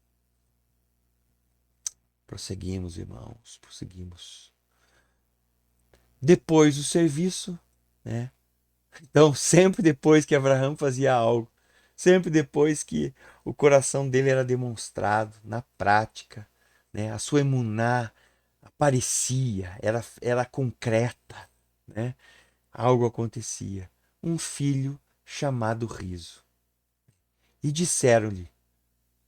Prosseguimos, irmãos, prosseguimos. Depois do serviço, né? Então, sempre depois que Abraão fazia algo, sempre depois que o coração dele era demonstrado na prática, né? A sua emuná aparecia, era concreta, né? Algo acontecia. Um filho chamado Riso. E disseram-lhe,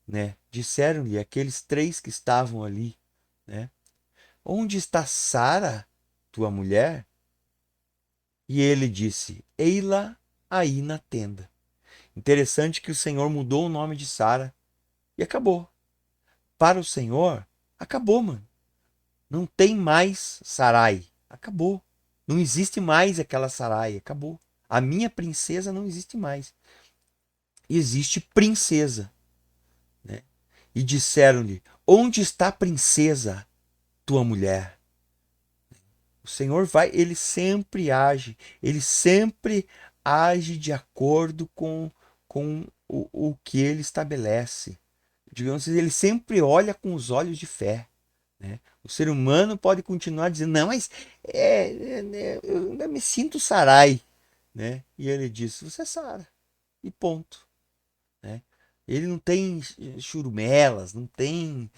né? Disseram-lhe aqueles três que estavam ali, né? Onde está Sara, tua mulher? E ele disse, ei-la aí na tenda. Interessante que o Senhor mudou o nome de Sara e acabou. Para o Senhor, acabou, mano. Não tem mais Sarai. Acabou. Não existe mais aquela Sarai. Acabou. A minha princesa não existe mais. Existe princesa, né? E disseram-lhe, onde está a princesa, tua mulher? O Senhor vai, ele sempre age de acordo com o que ele estabelece. Digamos assim, ele sempre olha com os olhos de fé. Né? O ser humano pode continuar dizendo, não, mas eu ainda me sinto Sarai. Né? E ele diz, você é Sara. E ponto. Né? Ele não tem churumelas, não tem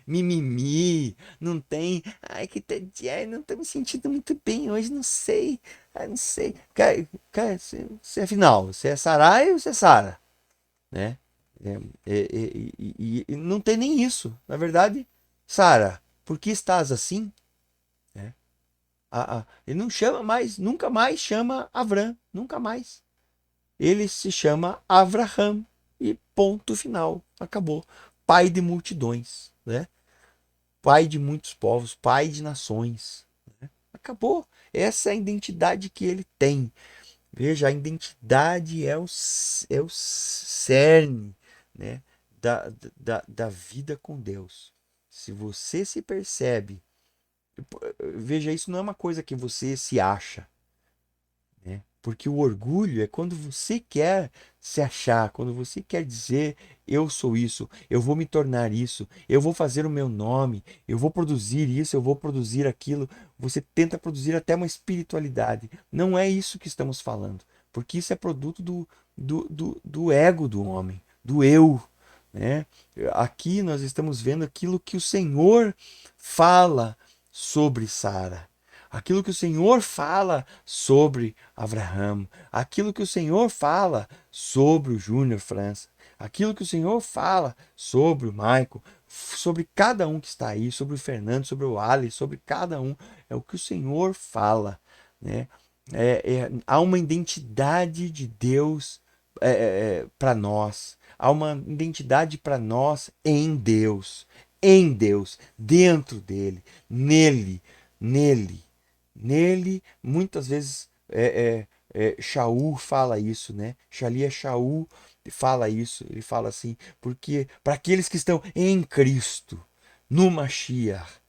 mimimi, não tem, ai que ai, não tô me sentindo muito bem hoje, não sei, não sei. Cara, afinal, você é Sarai ou você é Sara, né? E não tem nem isso, na verdade. Sara, por que estás assim? Né? Ele não chama mais, nunca mais chama Avram, nunca mais. Ele se chama Avraham e ponto final, acabou. Pai de multidões, né? Pai de muitos povos, pai de nações. Né? Acabou. Essa é a identidade que ele tem. Veja, a identidade é o cerne, né? da vida com Deus. Se você se percebe, veja, isso não é uma coisa que você se acha. Né? Porque o orgulho é quando você quer se achar, quando você quer dizer eu sou isso, eu vou me tornar isso, eu vou fazer o meu nome, eu vou produzir isso, eu vou produzir aquilo. Você tenta produzir até uma espiritualidade. Não é isso que estamos falando, porque isso é produto do ego do homem, do eu. Né? Aqui nós estamos vendo aquilo que o Senhor fala sobre Sara. Aquilo que o Senhor fala sobre Abraham, aquilo que o Senhor fala sobre o Júnior França, aquilo que o Senhor fala sobre o Michael, sobre cada um que está aí, sobre o Fernando, sobre o Ali, sobre cada um, é o que o Senhor fala, né? Há uma identidade de Deus para nós, há uma identidade para nós em Deus, dentro dele, nele. Nele, muitas vezes, Shaul fala isso, né? Shalia Shaul fala isso, ele fala assim, porque para aqueles que estão em Cristo, no Mashiach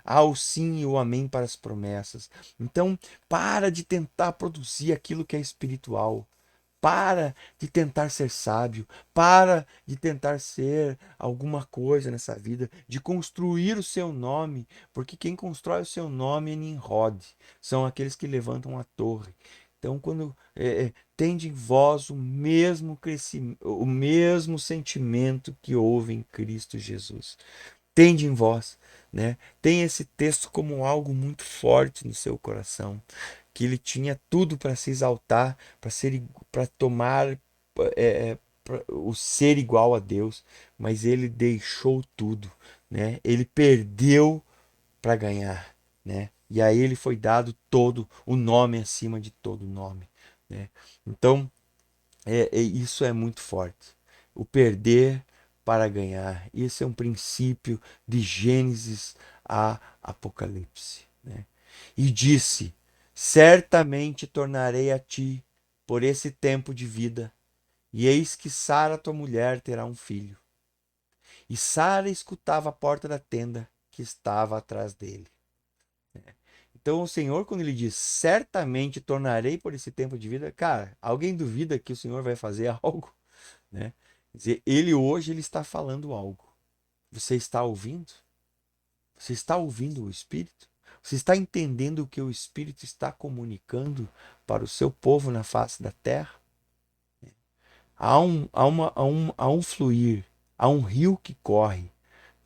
há o sim e o amém para as promessas. Então, para de tentar produzir aquilo que é espiritual. Para de tentar ser sábio, para de tentar ser alguma coisa nessa vida, de construir o seu nome, porque quem constrói o seu nome é Nimrod, são aqueles que levantam a torre. Então, quando tende em vós o mesmo crescimento, o mesmo sentimento que houve em Cristo Jesus, tende em vós, né? Tem esse texto como algo muito forte no seu coração, que ele tinha tudo para se exaltar, para tomar o ser igual a Deus, mas ele deixou tudo, né? Ele perdeu para ganhar, né? E a ele foi dado todo o nome acima de todo nome. né? Então, isso é muito forte. O perder para ganhar. Esse é um princípio de Gênesis a Apocalipse, né? E disse: certamente tornarei a ti por esse tempo de vida, e eis que Sara, tua mulher, terá um filho. E Sara escutava a porta da tenda que estava atrás dele. Então o Senhor, quando ele diz certamente tornarei por esse tempo de vida, cara, alguém duvida que o Senhor vai fazer algo, né? Quer dizer, ele hoje ele está falando algo. Você está ouvindo? Você está ouvindo o Espírito? Você está entendendo o que o Espírito está comunicando para o seu povo na face da terra? Há um fluir, há um rio que corre.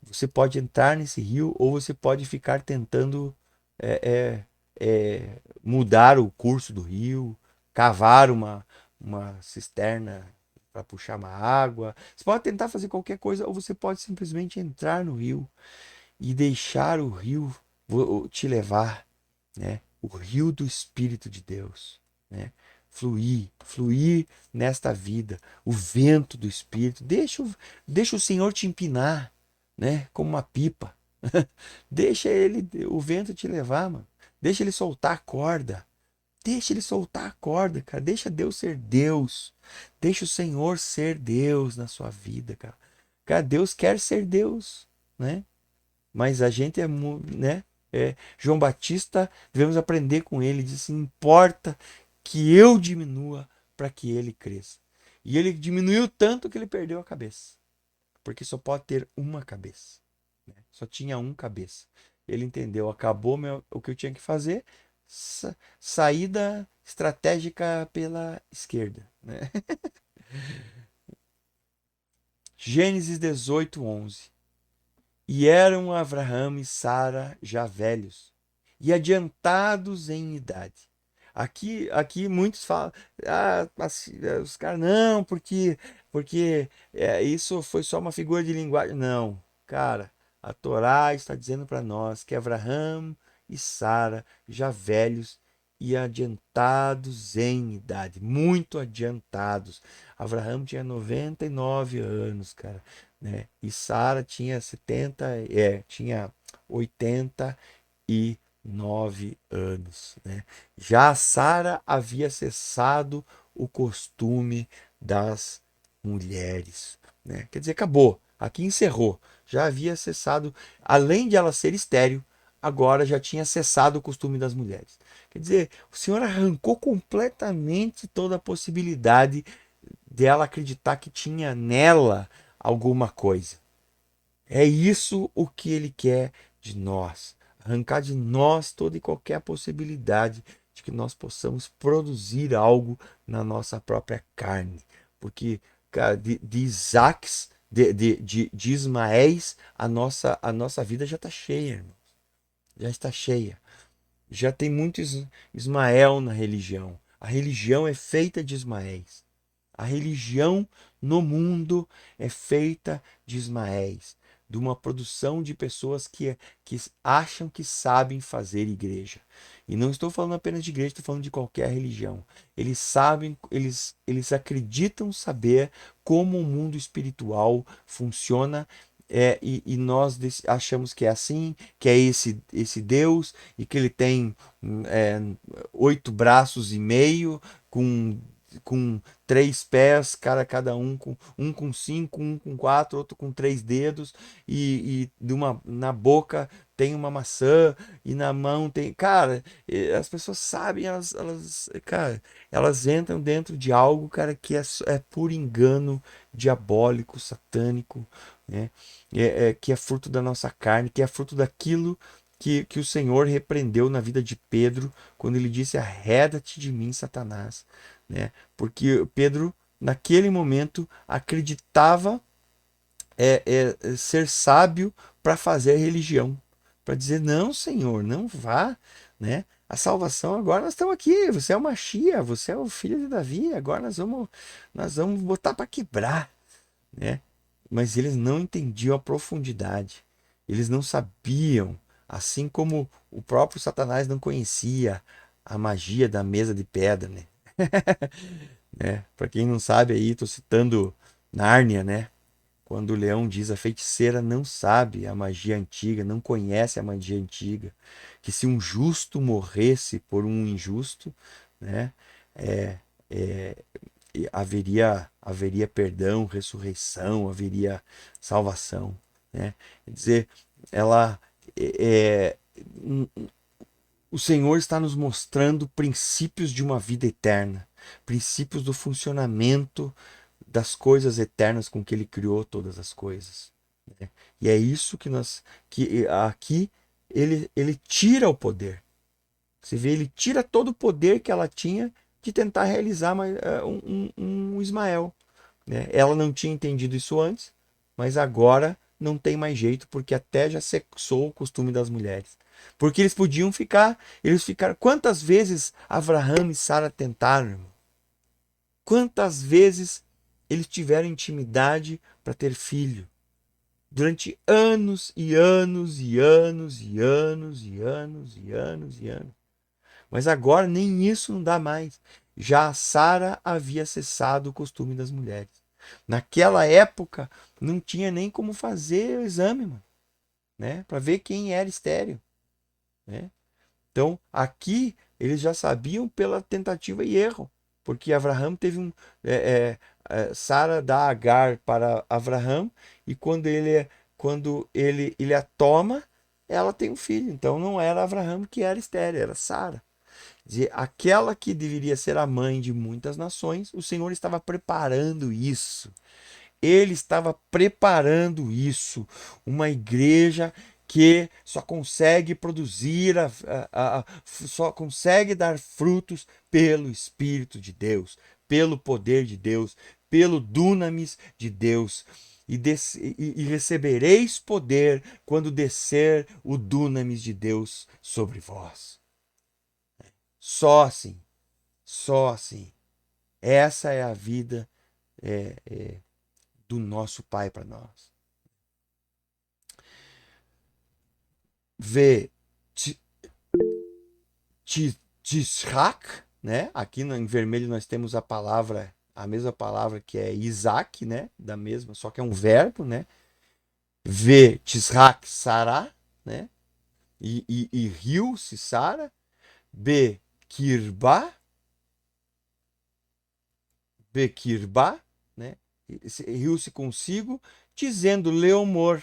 Você pode entrar nesse rio ou você pode ficar tentando é, mudar o curso do rio, cavar uma cisterna para puxar uma água. Você pode tentar fazer qualquer coisa ou você pode simplesmente entrar no rio e deixar o rio te levar, né? O rio do Espírito de Deus, né? Fluir nesta vida, o vento do Espírito. Deixa o Senhor te empinar, né? Como uma pipa. Deixa ele, o vento te levar, mano. Deixa ele soltar a corda. Deixa ele soltar a corda, cara. Deixa Deus ser Deus. Deixa o Senhor ser Deus na sua vida, cara. Cara, Deus quer ser Deus, né? Mas a gente né? João Batista, devemos aprender com ele. Diz assim, importa que eu diminua para que ele cresça. E ele diminuiu tanto que ele perdeu a cabeça. Porque só pode ter uma cabeça, né? Só tinha um cabeça. Ele entendeu, acabou o que eu tinha que fazer, saída estratégica pela esquerda, né? Gênesis 18:11. E eram Abraão e Sara já velhos e adiantados em idade. Aqui muitos falam, os caras, não, porque isso foi só uma figura de linguagem. Não, cara, a Torá está dizendo para nós que Abraão e Sara, já velhos e adiantados em idade, muito adiantados. Abraão tinha 99 anos, cara, né? E Sara tinha 70, tinha 89 anos, né? Já Sara havia cessado o costume das mulheres, né? Quer dizer, acabou. Aqui encerrou. Já havia cessado, além de ela ser estéril, agora já tinha cessado o costume das mulheres. Quer dizer, o Senhor arrancou completamente toda a possibilidade dela acreditar que tinha nela alguma coisa. É isso o que ele quer de nós. Arrancar de nós toda e qualquer possibilidade de que nós possamos produzir algo na nossa própria carne. Porque, cara, de Isaques, de Ismaéis, a nossa vida já está cheia, irmão. Já está cheia. Já tem muito Ismael na religião. A religião é feita de Ismaéis. A religião no mundo é feita de Ismaéis, de uma produção de pessoas que acham que sabem fazer igreja. E não estou falando apenas de igreja, estou falando de qualquer religião. Eles sabem, eles acreditam saber como o mundo espiritual funciona. E nós achamos que é assim, que é esse Deus, e que ele tem é, 8 braços e meio, com 3 pés, cada um com 5, um com 4, outro com 3 dedos, na boca tem uma maçã, e na mão tem. Cara, as pessoas sabem, cara, elas entram dentro de algo, cara, que é por engano diabólico, satânico, né? Que é fruto da nossa carne, que é fruto daquilo que o Senhor repreendeu na vida de Pedro, quando ele disse: arreda-te de mim, Satanás, né? Porque Pedro, naquele momento, acreditava ser sábio para fazer religião, para dizer: não, Senhor, não vá, né? A salvação agora nós estamos aqui. Você é o Machia, você é o filho de Davi. Agora nós vamos botar para quebrar, né? Mas eles não entendiam a profundidade. Eles não sabiam, assim como o próprio Satanás não conhecia a magia da mesa de pedra, né? né? Para quem não sabe aí, tô citando Nárnia, né? Quando o leão diz a feiticeira não sabe a magia antiga, não conhece a magia antiga, que se um justo morresse por um injusto, né? É, é, haveria perdão, ressurreição, haveria salvação, né? Quer dizer, ela é, o Senhor está nos mostrando princípios de uma vida eterna, princípios do funcionamento das coisas eternas com que Ele criou todas as coisas, né? E é isso que aqui ele tira o poder. Você vê, ele tira todo o poder que ela tinha de tentar realizar um Ismael, né? Ela não tinha entendido isso antes, mas agora não tem mais jeito, porque até já sexou o costume das mulheres. Porque eles podiam ficar, eles ficaram. Quantas vezes Avraham e Sara tentaram, irmão? Quantas vezes eles tiveram intimidade para ter filho? Durante anos e anos e anos e anos e anos e anos e anos. Mas agora nem isso não dá mais. Já Sara havia cessado o costume das mulheres. Naquela época não tinha nem como fazer o exame, mano, né, para ver quem era estéril, né? Então, aqui eles já sabiam pela tentativa e erro, porque Abraão teve Sara dá Agar para Abraão e quando ele a toma, ela tem um filho. Então não era Abraão que era estéril, era Sara. Dizer, aquela que deveria ser a mãe de muitas nações, o Senhor estava preparando isso. Ele estava preparando isso. Uma igreja que só consegue produzir, só consegue dar frutos pelo Espírito de Deus, pelo poder de Deus, pelo dunamis de Deus. E recebereis poder quando descer o dunamis de Deus sobre vós. Só assim, só assim. Essa é a vida do nosso Pai para nós. Vê Tishak, né? Aqui em vermelho nós temos a mesma palavra que é Isaac, né? Da mesma, só que é um verbo, né? Vê Tishak Sará, né? E riu-se Sara. B Kirba, Bequirba, né? Riu-se consigo, dizendo Leomor,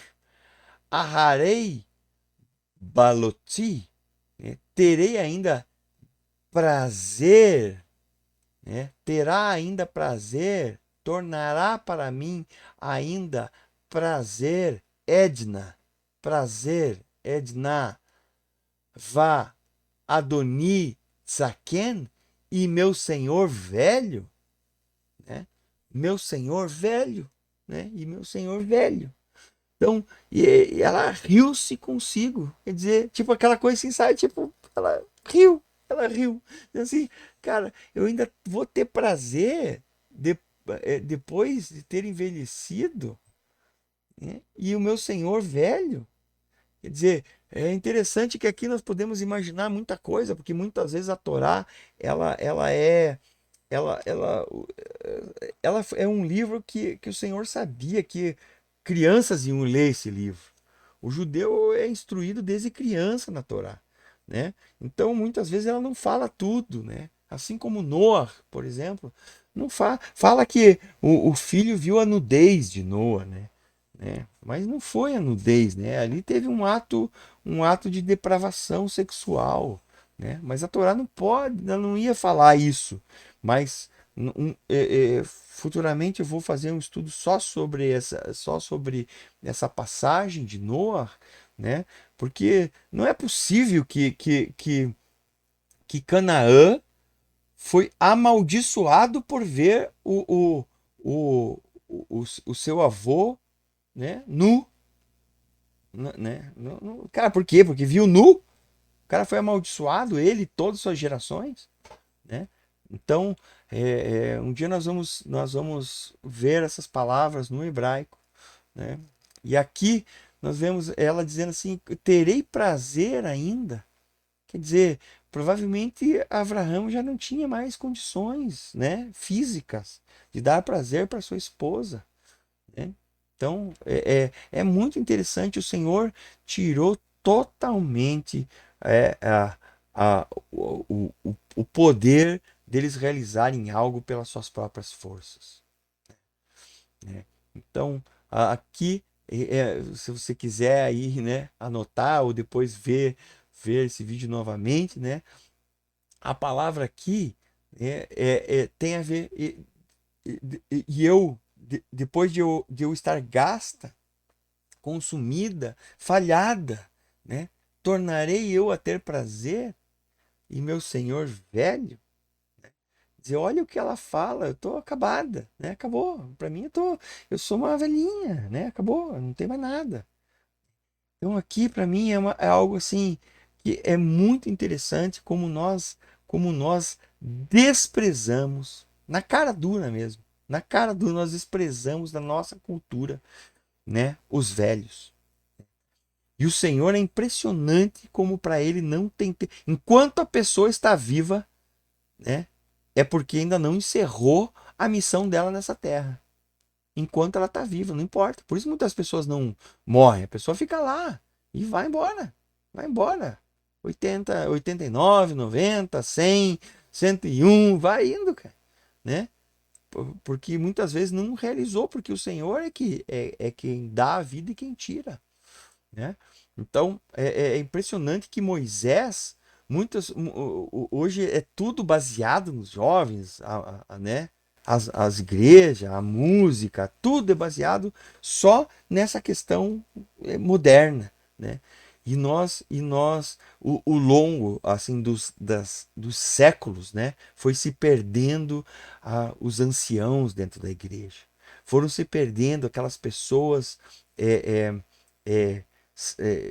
Aharei baloti, né? Terei ainda prazer, né? Terá ainda prazer, tornará para mim ainda prazer, Edna, vá, Adoni, Zaken, e meu senhor velho, né? Meu senhor velho, né? E meu senhor velho. Então, e ela riu-se consigo. Quer dizer, tipo aquela coisa assim, sabe? Tipo, ela riu. Assim, cara, eu ainda vou ter prazer depois de ter envelhecido, né? E o meu senhor velho. Quer dizer, é interessante que aqui nós podemos imaginar muita coisa, porque muitas vezes a Torá, ela é ela é um livro que o Senhor sabia que crianças iam ler esse livro. O judeu é instruído desde criança na Torá, né? Então, muitas vezes ela não fala tudo, né? Assim como Noah, por exemplo, não fala que o filho viu a nudez de Noah, né? Mas não foi a nudez, né? Ali teve um ato de depravação sexual, né? Mas a Torá não pode, ela não ia falar isso. Mas futuramente eu vou fazer um estudo só sobre essa passagem de Noah, né? Porque não é possível que Canaã foi amaldiçoado por ver o seu avô, né, nu, né? Cara, por quê? Porque viu nu, o cara foi amaldiçoado, ele e todas as suas gerações, né? Então, um dia nós vamos ver essas palavras no hebraico, né? E aqui nós vemos ela dizendo assim: terei prazer ainda. Quer dizer, provavelmente Abraão já não tinha mais condições, né, físicas de dar prazer para sua esposa, né? Então, é muito interessante. O Senhor tirou totalmente o poder deles realizarem algo pelas suas próprias forças, né? Então, aqui, se você quiser aí, né, anotar ou depois ver esse vídeo novamente, né, a palavra aqui tem a ver. E eu, depois de eu estar gasta, consumida, falhada, né? Tornarei eu a ter prazer e meu senhor velho? Dizer, olha o que ela fala, eu tô acabada, né? Acabou. Para mim, eu sou uma velhinha, né? Acabou, não tem mais nada. Então aqui para mim é algo assim que é muito interessante como nós desprezamos na cara dura mesmo. Na cara dura nós desprezamos da nossa cultura, né, os velhos. E o Senhor é impressionante como para ele não tem enquanto a pessoa está viva, né, é porque ainda não encerrou a missão dela nessa terra. Enquanto ela está viva, não importa. Por isso muitas pessoas não morrem. A pessoa fica lá e vai embora. Vai embora. 80, 89, 90, 100, 101, vai indo, cara, né? Porque muitas vezes não realizou, porque o Senhor é quem dá a vida e quem tira, né? Então é impressionante que Moisés, hoje é tudo baseado nos jovens, né? As igrejas, a música, tudo é baseado só nessa questão moderna, né? O longo assim dos séculos, né, foi se perdendo os anciãos dentro da igreja, foram se perdendo aquelas pessoas é, é,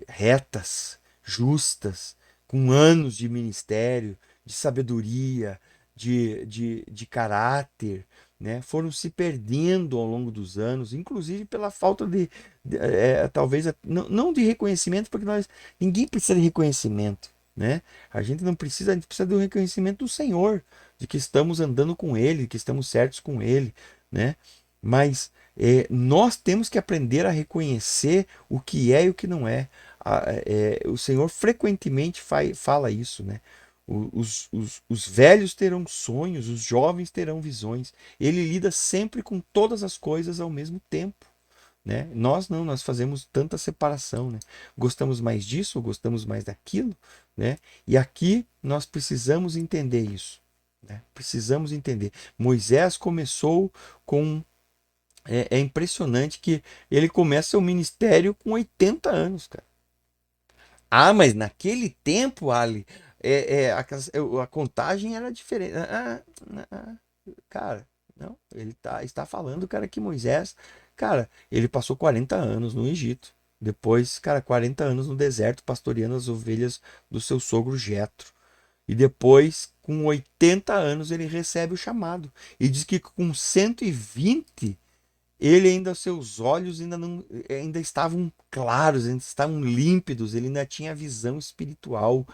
retas, justas, com anos de ministério, de sabedoria, de caráter, né? Foram se perdendo ao longo dos anos, inclusive pela falta talvez, não de reconhecimento, porque ninguém precisa de reconhecimento, né? A gente precisa do reconhecimento do Senhor, de que estamos andando com Ele, de que estamos certos com Ele, né? Mas nós temos que aprender a reconhecer o que é e o que não é. O Senhor frequentemente fala isso, né? Os velhos terão sonhos, os jovens terão visões. Ele lida sempre com todas as coisas ao mesmo tempo, né? Nós não, nós fazemos tanta separação, né? Gostamos mais disso, gostamos mais daquilo, né? E aqui nós precisamos entender isso, né? Precisamos entender. Moisés começou com é impressionante que ele começa o ministério com 80 anos, cara. Ah, mas naquele tempo, Ali, a contagem era diferente. Cara, não, está falando, cara, que Moisés, cara, ele passou 40 anos no Egito. Depois, cara, 40 anos no deserto, pastoreando as ovelhas do seu sogro Jetro. E depois, com 80 anos, ele recebe o chamado. E diz que com 120 ele ainda, seus olhos ainda estavam claros, ainda estavam límpidos, ele ainda tinha visão espiritual.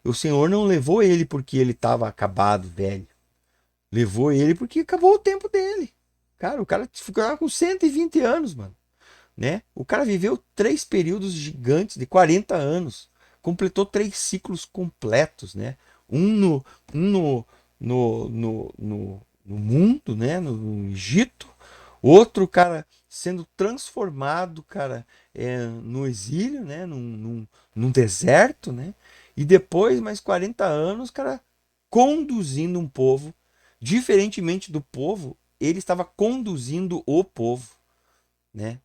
O Senhor não levou ele porque ele estava acabado, velho. Levou ele porque acabou o tempo dele. Cara, o cara ficou com 120 anos, mano, né? O cara viveu 3 períodos gigantes de 40 anos. Completou 3 ciclos completos, né? Um no mundo, né? No Egito. Outro, cara, sendo transformado, cara, no exílio, né? Num deserto, né? E depois, mais 40 anos, cara, conduzindo um povo. Diferentemente do povo, ele estava conduzindo o povo, né,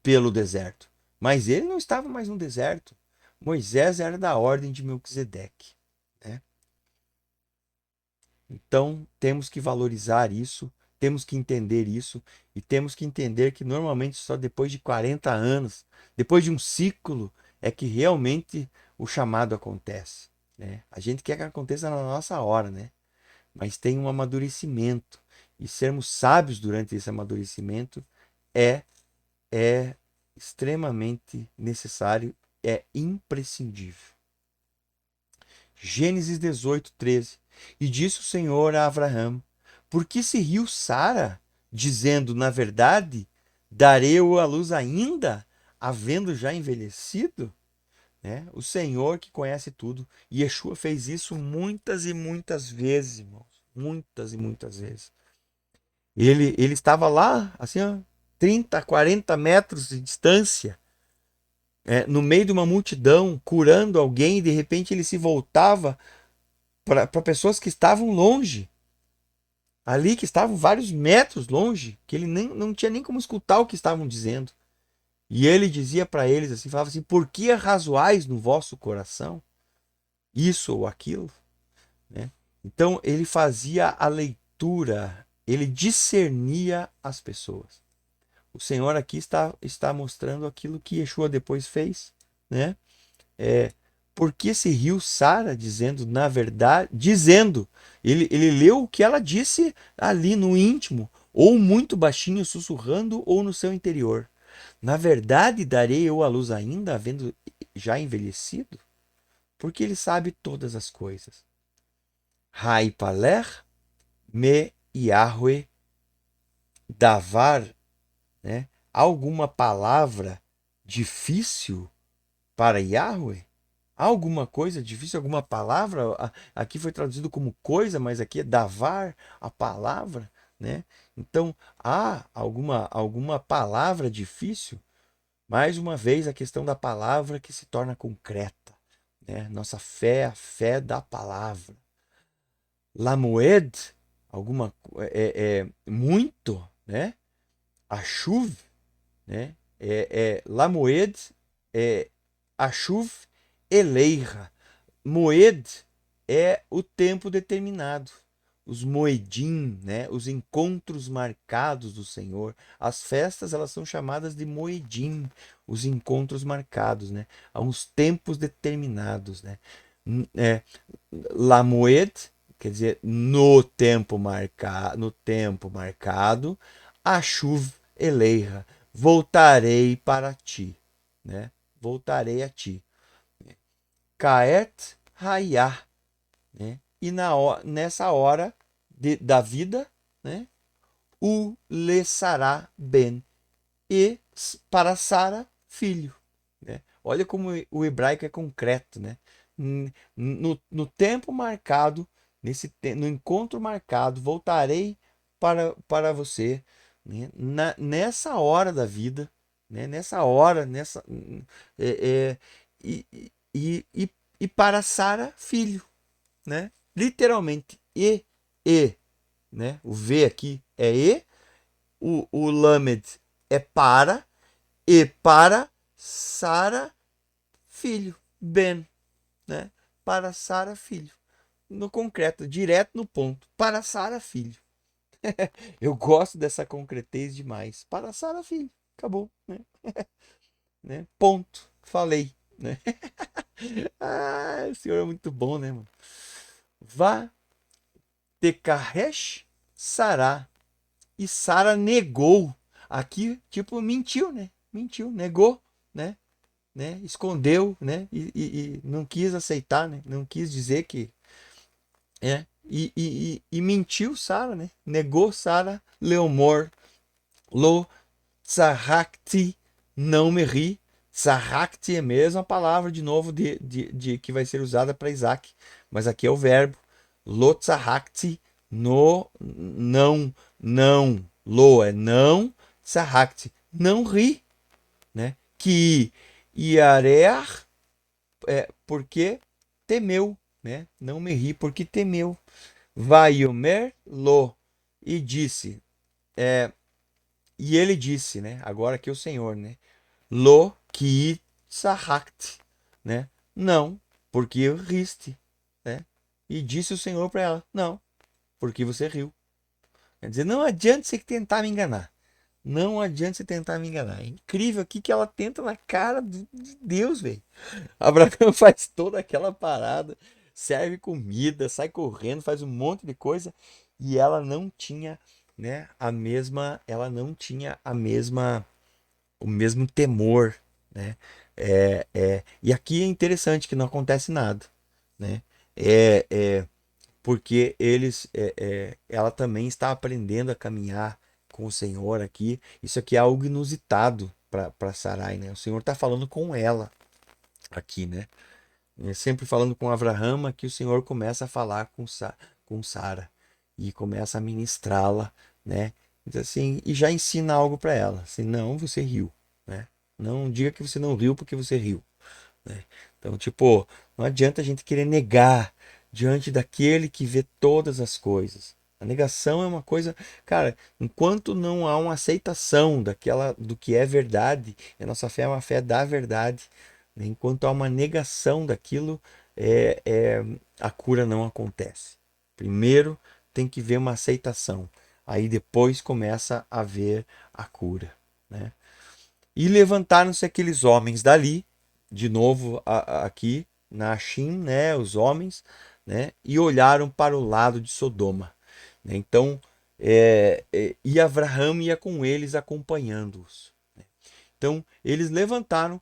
pelo deserto. Mas ele não estava mais no deserto. Moisés era da ordem de Melquisedeque, né? Então temos que valorizar isso, temos que entender isso e temos que entender que normalmente só depois de 40 anos, depois de um ciclo, é que realmente o chamado acontece, né? A gente quer que aconteça na nossa hora, né? Mas tem um amadurecimento e sermos sábios durante esse amadurecimento é é extremamente necessário, é imprescindível. Gênesis 18, 13. E disse o Senhor a Abraão: por que se riu Sara, dizendo, na verdade, darei eu a luz ainda, havendo já envelhecido? Né? O Senhor que conhece tudo. E Yeshua fez isso muitas e muitas vezes, irmãos. Muitas e muitas vezes. Ele estava lá, assim, ó, 30, 40 metros de distância, no meio de uma multidão, curando alguém, e de repente ele se voltava para pessoas que estavam longe, ali que estavam vários metros longe, que ele nem, não tinha nem como escutar o que estavam dizendo. E ele dizia para eles assim, falava assim: por que arrazoais no vosso coração isso ou aquilo? Né? Então ele fazia a leitura, ele discernia as pessoas. O Senhor aqui está mostrando aquilo que Yeshua depois fez, né? É, por que se riu Sara, dizendo, na verdade, dizendo, ele leu o que ela disse ali no íntimo, ou muito baixinho, sussurrando, ou no seu interior. Na verdade, darei eu a luz ainda, havendo já envelhecido? Porque ele sabe todas as coisas. Haipaler me Yahweh davar, né? Alguma palavra difícil para Yahweh? Há alguma coisa difícil, alguma palavra? Aqui foi traduzido como coisa, mas aqui é davar, a palavra, né? Então, há alguma palavra difícil? Mais uma vez, a questão da palavra que se torna concreta, né? Nossa fé, a fé da palavra. Lamoed, muito, né? Achuv, né? Lamoed, é Achuv Eleira. Moed é o tempo determinado. Os moedim, né? Os encontros marcados do Senhor. As festas, elas são chamadas de moedim, os encontros marcados, né? Há uns tempos determinados, né? É, La Moed, quer dizer, no tempo marcado, Achuv Eleira, voltarei para ti, né? Voltarei a ti. Kaet Hayah, né? E nessa hora da vida, né? O Le Sará Ben, e para Sara, filho. Né? Olha como o hebraico é concreto, né? No tempo marcado, no encontro marcado, voltarei para você, né? Nessa hora da vida, né? Nessa hora, é, é, e, e, e, e para Sara, filho, né? Literalmente, e, né? O V aqui é o Lamed é para Sara, filho. Ben, né? Para Sara, filho. No concreto, direto no ponto. Para Sara, filho. Eu gosto dessa concretez demais. Para Sara, filho. Acabou, né? Ponto. Falei, né? Ah, o senhor é muito bom, né, mano? Vá Tekahesh Sará. E Sara negou. Aqui, tipo, mentiu, né? Mentiu, negou, né? Escondeu, né? E não quis aceitar, né? Não quis dizer que e mentiu Sara, né? Negou Sara, Leomor, Lo Tzahakti, não me ri. Tzahakti é a mesma palavra de novo de que vai ser usada para Isaac, mas aqui é o verbo. Lo Tzahakti, no, não, lo é não, Tzahakti, não ri, né? Que Iarear porque temeu, né? Não me ri porque temeu. Vaiomer lo, e disse, e ele disse, né? Agora que é o Senhor, né? Lo ki sahakt, né? Não, porque riste, né? E disse o Senhor para ela, não, porque você riu. Quer dizer, não adianta você tentar me enganar. Não adianta você tentar me enganar. É incrível aqui que ela tenta na cara de Deus, velho. Abraão faz toda aquela parada, serve comida, sai correndo, faz um monte de coisa e ela não tinha, né, ela não tinha o mesmo temor, né? E aqui é interessante que não acontece nada, né? é, é porque ela também está aprendendo a caminhar com o Senhor aqui. Isso aqui é algo inusitado para Sarai, né? O Senhor está falando com ela aqui, né? Sempre falando com Avraham, que o Senhor começa a falar com Sara e começa a ministrá-la, né? Diz assim, e já ensina algo para ela. Assim, não, você riu, né? Não diga que você não riu porque você riu, né? Então, tipo, não adianta a gente querer negar diante daquele que vê todas as coisas. A negação é uma coisa, cara, enquanto não há uma aceitação do que é verdade, a nossa fé é uma fé da verdade, né? Enquanto há uma negação daquilo, a cura não acontece. Primeiro tem que ver uma aceitação, aí depois começa a ver a cura, né? E levantaram-se aqueles homens dali, de novo aqui na Achim, né, os homens, né, e olharam para o lado de Sodoma, né? Então, e Avraham ia com eles acompanhando-os. Então, eles levantaram,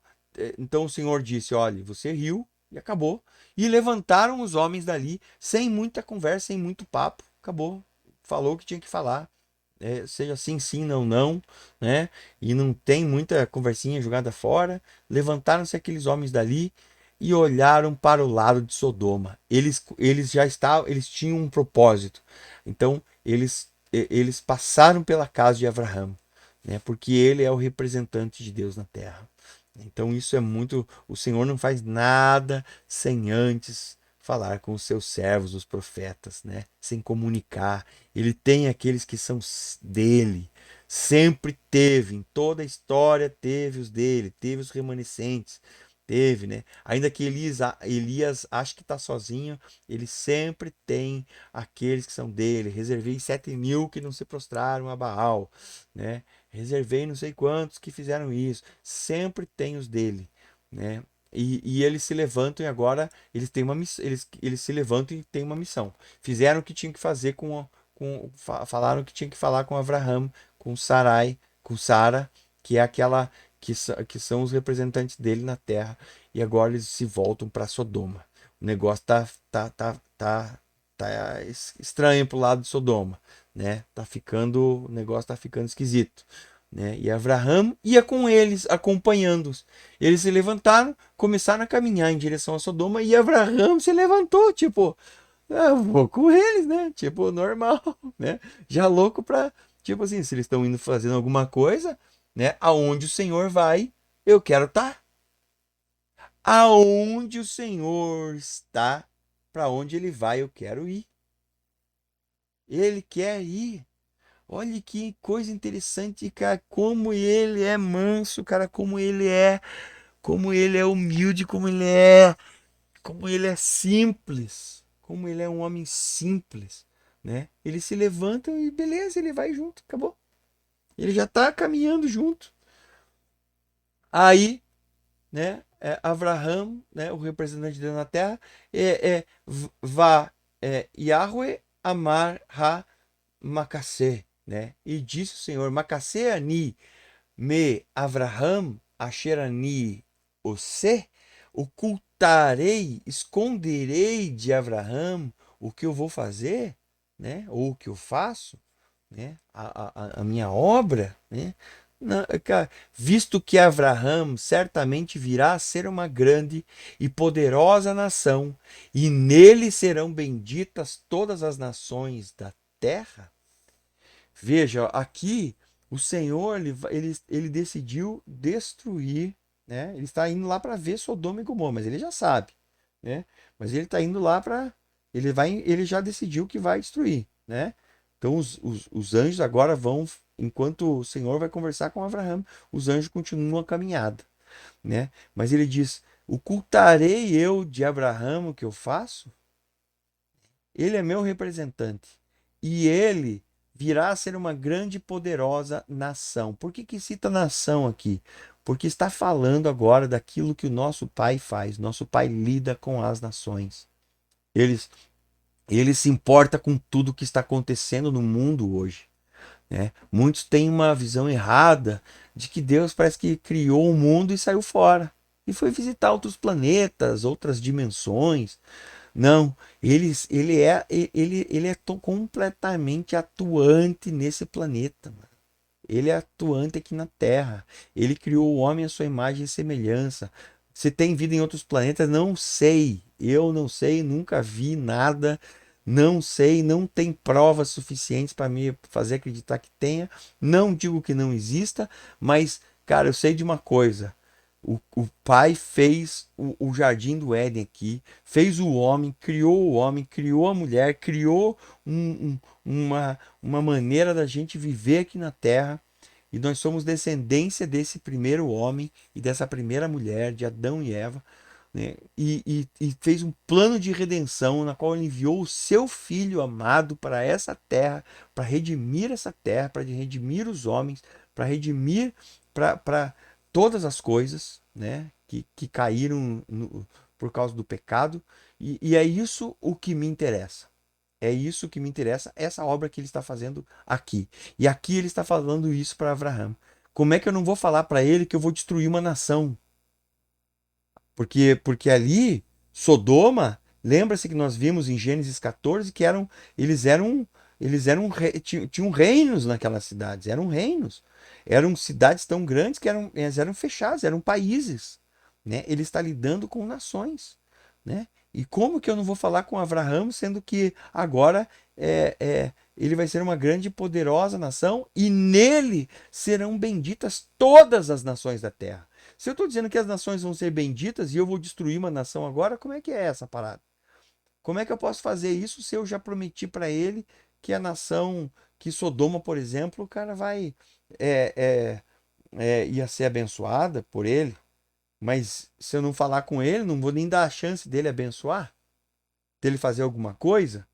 então o Senhor disse, olha, você riu e acabou. E levantaram os homens dali, sem muita conversa, sem muito papo, acabou. Falou o que tinha que falar, seja sim, sim, não, não, né? E não tem muita conversinha jogada fora. Levantaram-se aqueles homens dali e olharam para o lado de Sodoma. Eles já estavam, eles tinham um propósito. Então eles passaram pela casa de Abraão, né? Porque ele é o representante de Deus na terra. Então isso é muito. O Senhor não faz nada sem antes falar com os seus servos, os profetas, né? Sem comunicar. Ele tem aqueles que são dele. Sempre teve, em toda a história teve os dele, teve os remanescentes, teve, né? Ainda que Elias ache que está sozinho, ele sempre tem aqueles que são dele. Reservei 7.000 que não se prostraram a Baal, né? Reservei não sei quantos que fizeram isso. Sempre tem os dele, né? E eles se levantam e agora eles têm uma missão, eles se levantam e têm uma missão. Fizeram o que tinham que fazer falaram que tinha que falar com Avraham, com Sarai, com Sara, que é aquela que são os representantes dele na terra, e agora eles se voltam para Sodoma. O negócio tá estranho pro lado de Sodoma, né? O negócio tá ficando esquisito, né? E Avraham ia com eles, acompanhando-os. Eles se levantaram, começaram a caminhar em direção a Sodoma e Avraham se levantou, tipo, eu vou com eles, né? Tipo, normal, né? Já louco pra, tipo assim, se eles estão indo fazendo alguma coisa, né? Aonde o Senhor vai, eu quero estar. Aonde o Senhor está, para onde ele vai, eu quero ir. Ele quer ir. Olha que coisa interessante, cara, como ele é manso, cara, como ele é humilde, como ele é simples, como ele é um homem simples, né? Ele se levanta e beleza, ele vai junto, acabou. Ele já está caminhando junto. Aí, né, Avraham, né, o representante de Deus na terra, vá Yahweh Amar Ha Makasseh, né? E disse o Senhor, Makasseh ani me Avraham asher ani ose, ocultarei, esconderei de Avraham o que eu vou fazer, né? Ou o que eu faço, né? A minha obra, né? Visto que Avraham certamente virá a ser uma grande e poderosa nação, e nele serão benditas todas as nações da terra. Veja, aqui o Senhor ele decidiu destruir, né? Ele está indo lá para ver Sodoma e Gomorra, mas ele já sabe, né? Mas ele está indo lá para ele já decidiu que vai destruir, né? Então os anjos agora vão, enquanto o Senhor vai conversar com Abraão, os anjos continuam a caminhada, né? Mas ele diz: ocultarei eu de Abraão o que eu faço? Ele é meu representante. E ele virá a ser uma grande e poderosa nação. Por que cita nação aqui? Porque está falando agora daquilo que o nosso pai faz. Nosso pai lida com as nações. Eles, ele se importa com tudo que está acontecendo no mundo hoje, né? Muitos têm uma visão errada de que Deus parece que criou o mundo e saiu fora. E foi visitar outros planetas, outras dimensões, Não, ele é completamente atuante nesse planeta, mano. Ele é atuante aqui na Terra. Ele criou o homem à sua imagem e semelhança. Se tem vida em outros planetas, não sei. Eu não sei, nunca vi nada. Não sei, não tem provas suficientes para me fazer acreditar que tenha. Não digo que não exista, mas, cara, eu sei de uma coisa. O Pai fez o jardim do Éden aqui, fez o homem, criou a mulher, criou uma maneira da gente viver aqui na Terra. E nós somos descendência desse primeiro homem e dessa primeira mulher, de Adão e Eva, né? E fez um plano de redenção na qual ele enviou o seu filho amado para essa terra, para redimir essa terra, para redimir os homens, para redimir para todas as coisas, né? Que caíram por causa do pecado. E é isso o que me interessa. É isso que me interessa, essa obra que ele está fazendo aqui. E aqui ele está falando isso para Abraão. Como é que eu não vou falar para ele que eu vou destruir uma nação? Porque ali, Sodoma, lembra-se que nós vimos em Gênesis 14 que eles eram, tinham reinos naquelas cidades, eram reinos. Eram cidades tão grandes que eles eram fechados, eram países, né? Ele está lidando com nações, né? E como que eu não vou falar com Abraão, sendo que agora ele vai ser uma grande e poderosa nação e nele serão benditas todas as nações da terra. Se eu estou dizendo que as nações vão ser benditas e eu vou destruir uma nação agora, como é que é essa parada? Como é que eu posso fazer isso se eu já prometi para ele que a nação, que Sodoma, por exemplo, o cara vai é, ia ser abençoada por ele, mas se eu não falar com ele, não vou nem dar a chance dele abençoar, dele fazer alguma coisa,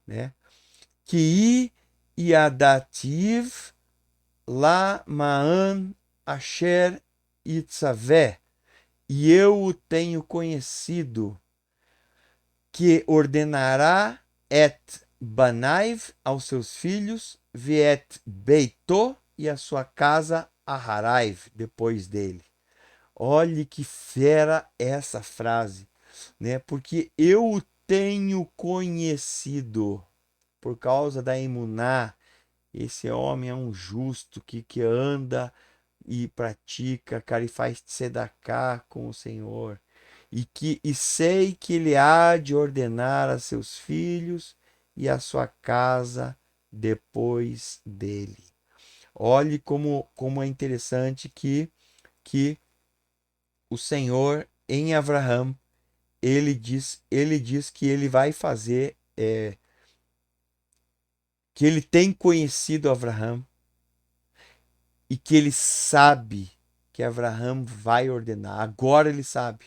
né? Que Yadativ la Maan Asher Itzaveh. E eu o tenho conhecido, que ordenará et banaiv aos seus filhos, viet beito e a sua casa aharaiv, depois dele. Olhe que fera essa frase, né? Porque eu o tenho conhecido por causa da emuná. Esse homem é um justo que anda e pratica, cara, e faz tzedaká com o Senhor. E sei que ele há de ordenar a seus filhos e a sua casa depois dele. Olhe como é interessante que o Senhor em Abraão, ele diz que ele vai fazer, que ele tem conhecido Abraão e que ele sabe que Abraão vai ordenar. Agora ele sabe.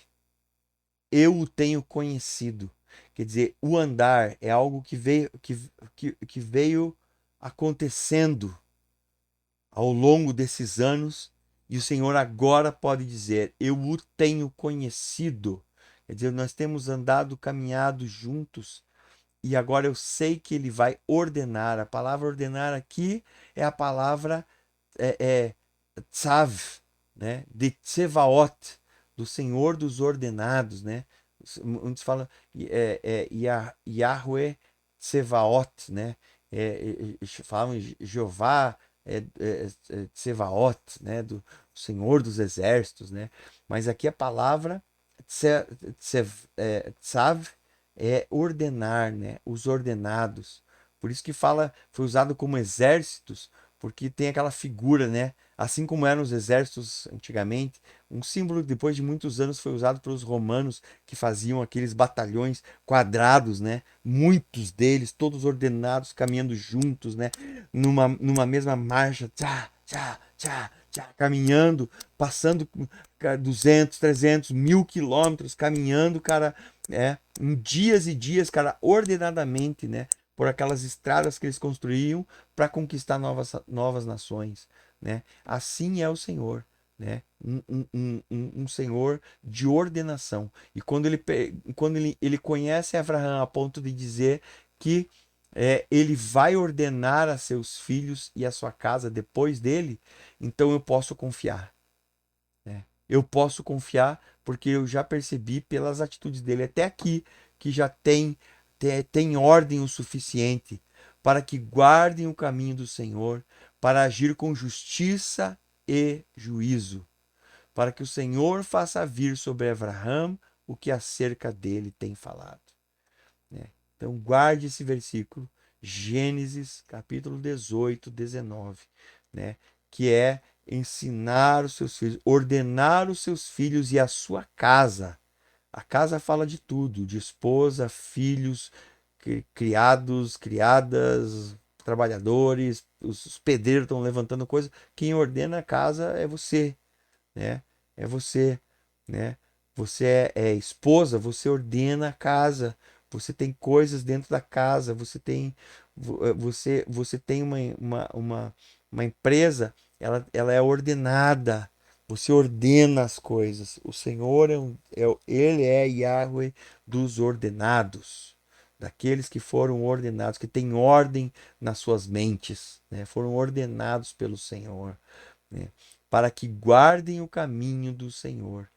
Eu o tenho conhecido. Quer dizer, o andar é algo que veio acontecendo ao longo desses anos e o Senhor agora pode dizer: eu o tenho conhecido. Quer dizer, nós temos andado, caminhado juntos e agora eu sei que ele vai ordenar. A palavra ordenar aqui é a palavra tzav, né? De tsevaot, do Senhor dos ordenados, né? Muitos falam Yahweh Tsevaot, né? Falam Jeová Tsevaot, né? Do Senhor dos exércitos, né? Mas aqui a palavra tzav é ordenar, né? Os ordenados. Por isso que foi usado como exércitos, porque tem aquela figura, né? Assim como eram os exércitos antigamente, um símbolo que depois de muitos anos foi usado pelos romanos que faziam aqueles batalhões quadrados, né? Muitos deles, todos ordenados, caminhando juntos, né? Numa mesma marcha, tchá, tchá, tchá, tchá, caminhando, passando 200, 300, 1.000 quilômetros, caminhando, cara, em dias e dias, cara, ordenadamente, né? Por aquelas estradas que eles construíam para conquistar novas nações, né? Assim é o Senhor, né? Um Senhor de ordenação. E quando ele conhece Abraão a ponto de dizer que ele vai ordenar a seus filhos e a sua casa depois dele, então eu posso confiar, né? Eu posso confiar porque eu já percebi pelas atitudes dele até aqui que já tem ordem o suficiente para que guardem o caminho do Senhor, para agir com justiça e juízo, para que o Senhor faça vir sobre Abraão o que acerca dele tem falado. Né? Então guarde esse versículo, Gênesis capítulo 18, 19, né? Que é ensinar os seus filhos, ordenar os seus filhos e a sua casa. A casa fala de tudo, de esposa, filhos, criados, criadas, trabalhadores, os pedreiros estão levantando coisa. Quem ordena a casa é você, né? É você, né? Você é esposa, você ordena a casa. Você tem coisas dentro da casa. Você tem uma empresa. Ela é ordenada. Você ordena as coisas. O Senhor ele é Yahweh dos ordenados, daqueles que foram ordenados, que têm ordem nas suas mentes, né? Foram ordenados pelo Senhor, né? Para que guardem o caminho do Senhor,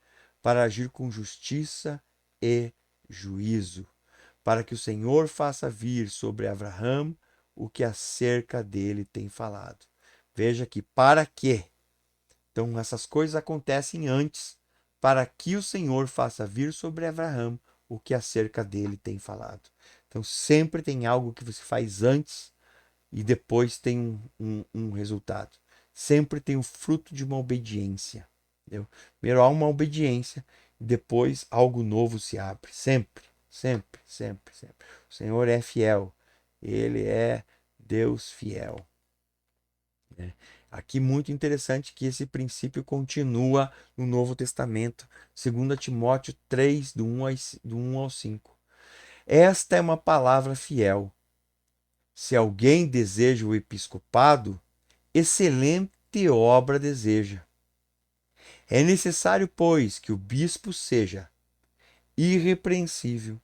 para agir com justiça e juízo, para que o Senhor faça vir sobre Abraão o que acerca dele tem falado. Veja que para quê? Então essas coisas acontecem antes, para que o Senhor faça vir sobre Abraão o que acerca dele tem falado. Então sempre tem algo que você faz antes e depois tem um resultado. Sempre tem o fruto de uma obediência. Entendeu? Primeiro há uma obediência, depois algo novo se abre. Sempre, sempre, sempre, sempre. O Senhor é fiel. Ele é Deus fiel. Né? Aqui muito interessante que esse princípio continua no Novo Testamento, 2 Timóteo 3, do 1 ao 5. Esta é uma palavra fiel. Se alguém deseja o episcopado, excelente obra deseja. É necessário, pois, que o bispo seja irrepreensível,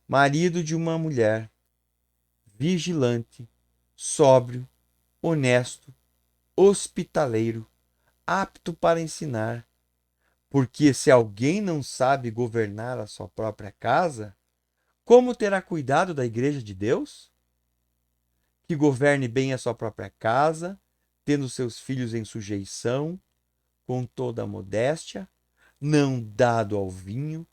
marido de uma mulher, vigilante, sóbrio, honesto, hospitaleiro, apto para ensinar. Porque se alguém não sabe governar a sua própria casa, como terá cuidado da igreja de Deus? Que governe bem a sua própria casa, tendo seus filhos em sujeição, com toda a modéstia, não dado ao vinho,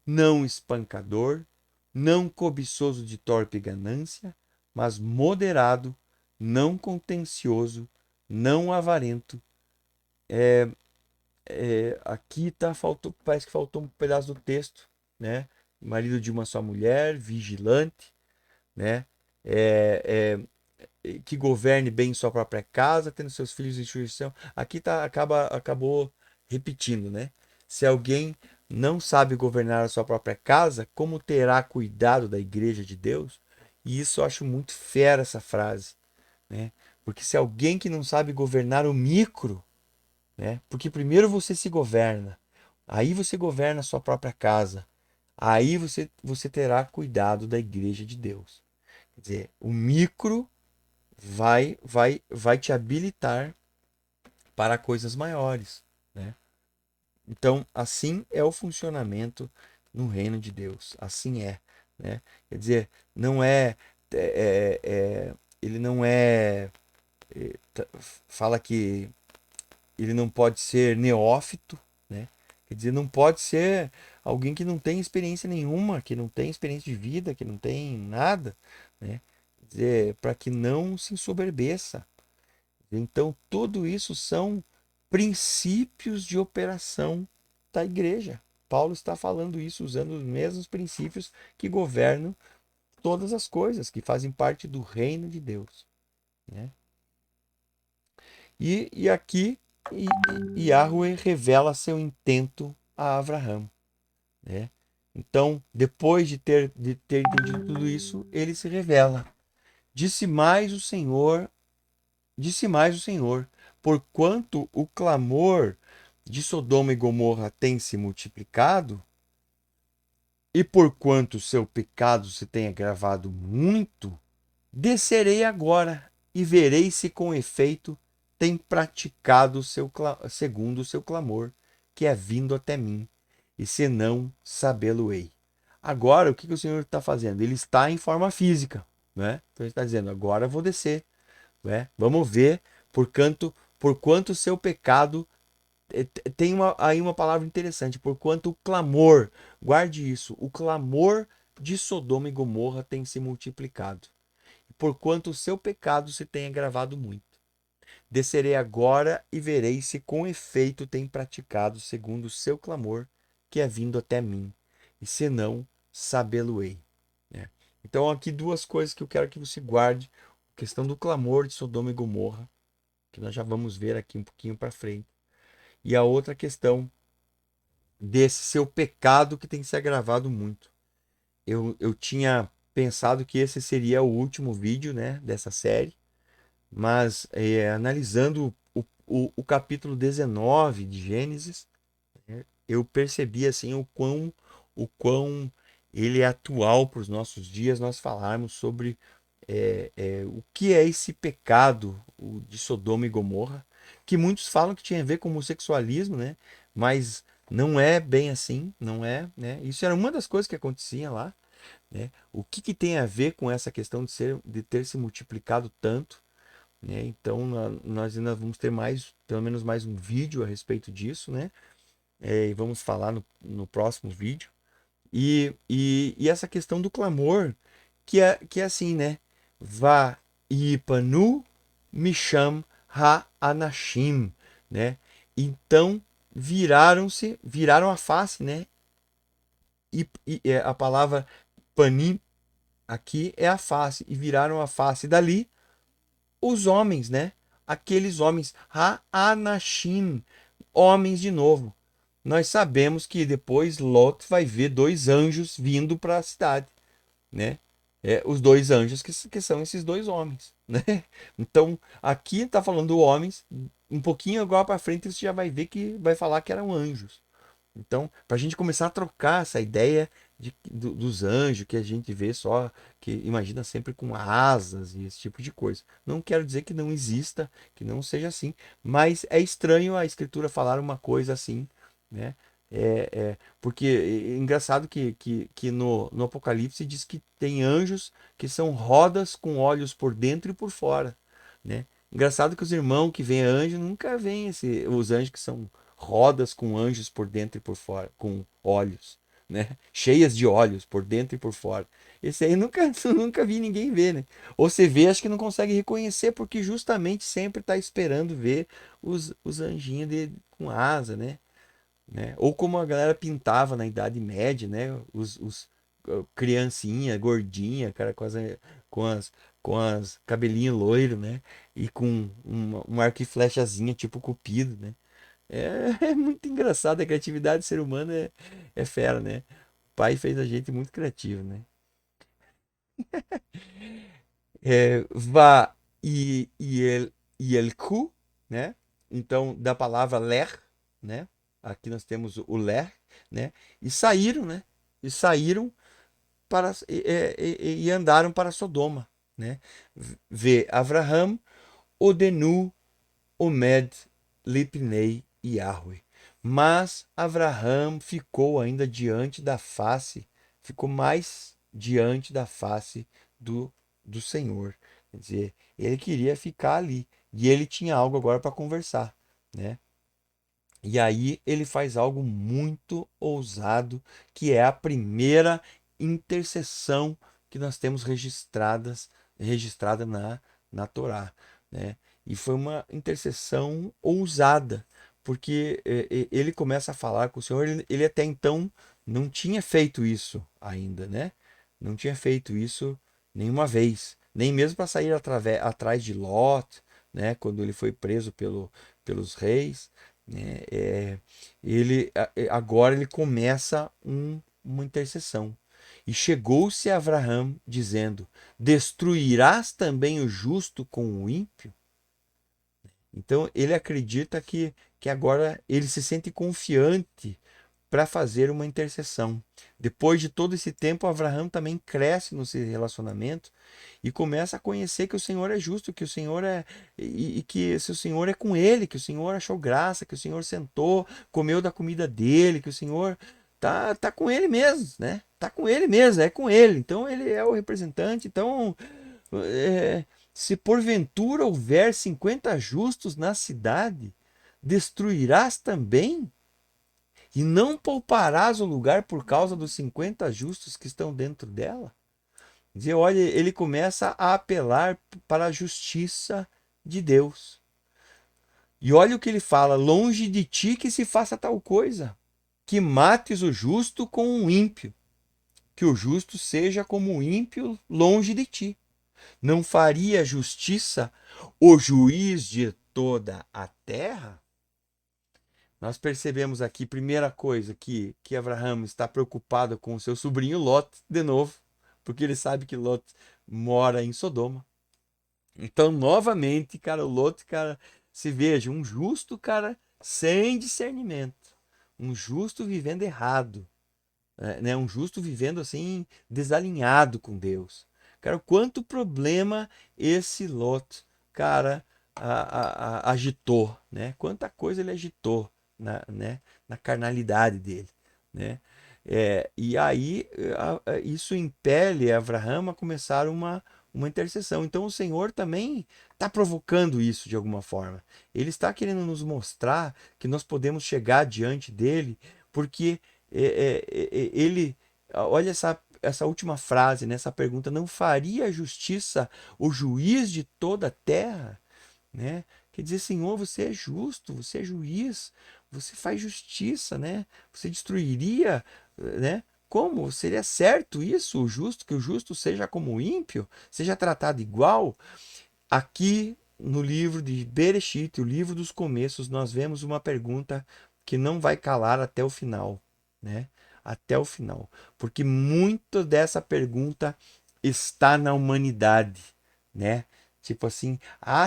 não espancador, não cobiçoso de torpe ganância, mas moderado, não contencioso, não avarento. Aqui parece que faltou um pedaço do texto, né? Marido de uma só mulher, vigilante, né? Que governe bem sua própria casa, tendo seus filhos em instrução. Aqui acabou repetindo, né? Se alguém não sabe governar a sua própria casa, como terá cuidado da igreja de Deus? E isso eu acho muito fera essa frase, né? Porque se alguém que não sabe governar o micro, né? Porque primeiro você se governa, aí você governa a sua própria casa, aí você terá cuidado da igreja de Deus. Quer dizer, o micro vai te habilitar para coisas maiores, né? Então, assim é o funcionamento no reino de Deus. Assim é, né? Quer dizer, não ele não fala que ele não pode ser neófito, né? Quer dizer, não pode ser alguém que não tem experiência nenhuma, que não tem experiência de vida, que não tem nada, né? Quer dizer, para que não se ensoberbeça. Então, tudo isso são princípios de operação da igreja. Paulo está falando isso usando os mesmos princípios que governam todas as coisas, que fazem parte do reino de Deus, né? E aqui Yahweh revela seu intento a Abraão, né? Então, depois de ter entendido tudo isso, ele se revela. Disse mais o Senhor Disse mais o Senhor: porquanto o clamor de Sodoma e Gomorra tem se multiplicado, e porquanto seu pecado se tem agravado muito, descerei agora e verei se com efeito tem praticado segundo o seu clamor, que é vindo até mim, e se não, sabê-lo-ei. Agora, o que que o Senhor está fazendo? Ele está em forma física, né? Então ele está dizendo, agora eu vou descer, né? Vamos ver por quanto o seu pecado tem aí uma palavra interessante, por quanto o clamor, guarde isso, o clamor de Sodoma e Gomorra tem se multiplicado, por quanto o seu pecado se tem agravado muito. Descerei agora e verei se com efeito tem praticado segundo o seu clamor, que é vindo até mim, e se não, sabê-lo-ei. Né? Então, aqui duas coisas que eu quero que você guarde: a questão do clamor de Sodoma e Gomorra, que nós já vamos ver aqui um pouquinho para frente, e a outra questão desse seu pecado que tem se agravado muito. Eu tinha pensado que esse seria o último vídeo, né, dessa série, mas analisando o capítulo 19 de Gênesis, né, eu percebi assim o quão ele é atual para os nossos dias, nós falarmos sobre o que é esse pecado de Sodoma e Gomorra, que muitos falam que tinha a ver com homossexualismo, né? Mas não é bem assim, não é, né? Isso era uma das coisas que acontecia lá, né? O que que tem a ver com essa questão de ter se multiplicado tanto, né? Então nós ainda vamos ter mais, pelo menos mais um vídeo a respeito disso, né? E vamos falar no próximo vídeo. E essa questão do clamor, que é assim, né? Va Ipanu Misham Ha-Anashim, né? Então viraram a face, né? A palavra panim aqui é a face, e viraram a face dali os homens, né? Aqueles homens, Ha-Anashim, homens de novo. Nós sabemos que depois Lot vai ver dois anjos vindo para a cidade, né? Os dois anjos que são esses dois homens, né? Então, aqui está falando homens, um pouquinho agora para frente você já vai ver que vai falar que eram anjos. Então, para a gente começar a trocar essa ideia dos anjos que a gente vê só, que imagina sempre com asas e esse tipo de coisa. Não quero dizer que não exista, que não seja assim, mas é estranho a Escritura falar uma coisa assim, né? Porque é engraçado que no Apocalipse diz que tem anjos que são rodas com olhos por dentro e por fora, né? Engraçado que os irmãos que veem anjo nunca veem os anjos que são rodas com anjos por dentro e por fora, com olhos, né? Cheias de olhos por dentro e por fora. Esse aí nunca, nunca vi ninguém ver, né? Ou você vê, acho que não consegue reconhecer, porque justamente sempre está esperando ver os anjinhos com asa, né? Ou como a galera pintava na Idade Média, né? Os criancinha, gordinha, cara, com as, com as cabelinho loiro, né? E com um arco e flechazinha, tipo Cupido, né? É muito engraçado, a criatividade do ser humano é fera, né? O pai fez a gente muito criativo, né? Va e el cu, né? Então, da palavra ler, né? Aqui nós temos o ler, né? E saíram, né? E saíram e andaram para Sodoma, né? Vê Avraham, Odenu, Omed, Lipnei e Yahweh. Mas Avraham ficou ainda diante da face, ficou mais diante da face do, do Senhor. Quer dizer, ele queria ficar ali. E ele tinha algo agora para conversar, né? E aí ele faz algo muito ousado, que é a primeira intercessão que nós temos registrada na Torá, né? E foi uma intercessão ousada, porque ele começa a falar com o Senhor, ele até então não tinha feito isso ainda, né? Não tinha feito isso nenhuma vez, nem mesmo para sair atrás de Lot, né? Quando ele foi preso pelos reis, né? Agora ele começa uma intercessão. E chegou-se a Abraão dizendo: Destruirás também o justo com o ímpio? Então ele acredita que agora ele se sente confiante para fazer uma intercessão. Depois de todo esse tempo, Abraão também cresce no seu relacionamento e começa a conhecer que o Senhor é justo, que o Senhor e que se o Senhor é com ele, que o Senhor achou graça, que o Senhor sentou, comeu da comida dele, que o Senhor tá com ele mesmo, né? Tá com ele mesmo, é com ele. Então ele é o representante. Então, é, se porventura houver 50 justos na cidade, destruirás também? E não pouparás o lugar por causa dos 50 justos que estão dentro dela? Dizer, olha, ele começa a apelar para a justiça de Deus. E olha o que ele fala: longe de ti que se faça tal coisa, que mates o justo com o ímpio, que o justo seja como o ímpio longe de ti. Não faria justiça o juiz de toda a terra? Nós percebemos aqui, primeira coisa, que Abraão está preocupado com o seu sobrinho Lot, de novo, porque ele sabe que Lot mora em Sodoma. Então, novamente, cara, o Lot, cara, se veja, um justo, cara, sem discernimento. Um justo vivendo errado, né? Um justo vivendo assim, desalinhado com Deus. Cara, quanto problema esse Lot, cara, agitou, né? Quanta coisa ele agitou né? Na carnalidade dele, né? E aí isso impele Abraão a começar uma intercessão. Então o Senhor também está provocando isso de alguma forma. Ele está querendo nos mostrar que nós podemos chegar diante dele, porque ele, olha essa última frase, nessa pergunta: não faria justiça o juiz de toda a terra? Né? Quer dizer, Senhor, você é justo, você é juiz, você faz justiça, né? Você destruiria, né? Como? Seria certo isso, o justo, que o justo seja como o ímpio, seja tratado igual? Aqui no livro de Bereshit, o livro dos começos, nós vemos uma pergunta que não vai calar até o final, né? Até o final, porque muito dessa pergunta está na humanidade, né? Tipo assim,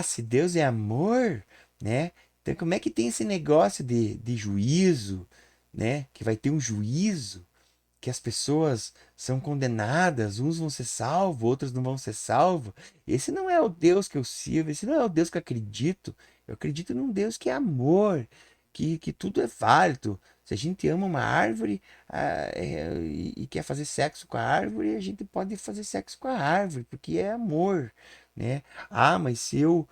se Deus é amor, né? Então como é que tem esse negócio de juízo, né? Que vai ter um juízo, que as pessoas são condenadas, uns vão ser salvos, outros não vão ser salvos. Esse não é o Deus que eu sirvo, esse não é o Deus que eu acredito. Eu acredito num Deus que é amor, que tudo é válido. Se a gente ama uma árvore e quer fazer sexo com a árvore, a gente pode fazer sexo com a árvore, porque é amor, né? Mas eu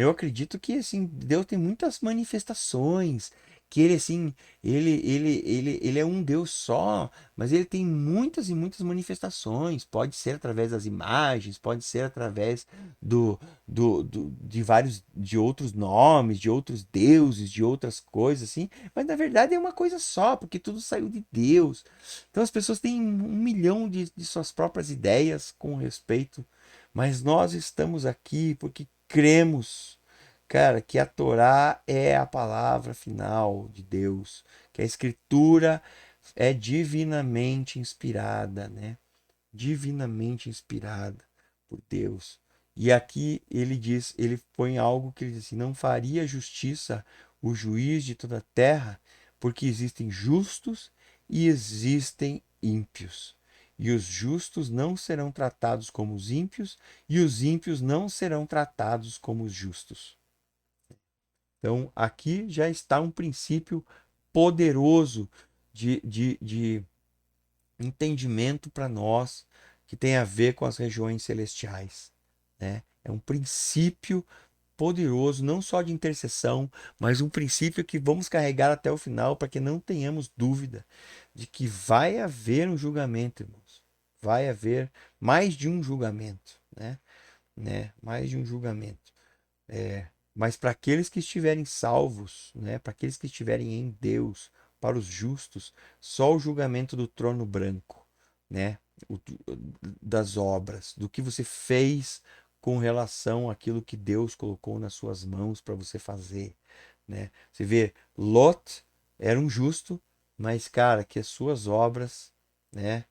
acredito que assim, Deus tem muitas manifestações, que ele assim, ele é um Deus só, mas ele tem muitas e muitas manifestações. Pode ser através das imagens, pode ser através de vários, de outros nomes, de outros deuses, de outras coisas assim. Mas na verdade é uma coisa só, porque tudo saiu de Deus. Então as pessoas têm 1 milhão de suas próprias ideias com respeito, mas nós estamos aqui porque cremos, cara, que a Torá é a palavra final de Deus, que a Escritura é divinamente inspirada, né? Divinamente inspirada por Deus. E aqui ele diz, ele põe algo que ele diz assim: não faria justiça o juiz de toda a terra, porque existem justos e existem ímpios. E os justos não serão tratados como os ímpios, e os ímpios não serão tratados como os justos. Então, aqui já está um princípio poderoso de entendimento para nós, que tem a ver com as regiões celestiais, né? É um princípio poderoso, não só de intercessão, mas um princípio que vamos carregar até o final, para que não tenhamos dúvida de que vai haver um julgamento, irmãos. Vai haver mais de um julgamento, né? Mais de um julgamento. Mas para aqueles que estiverem salvos, né, para aqueles que estiverem em Deus, para os justos, só o julgamento do trono branco, né, das obras, do que você fez com relação àquilo que Deus colocou nas suas mãos para você fazer, né? Você vê, Lot era um justo, mas cara, que as suas obras, né,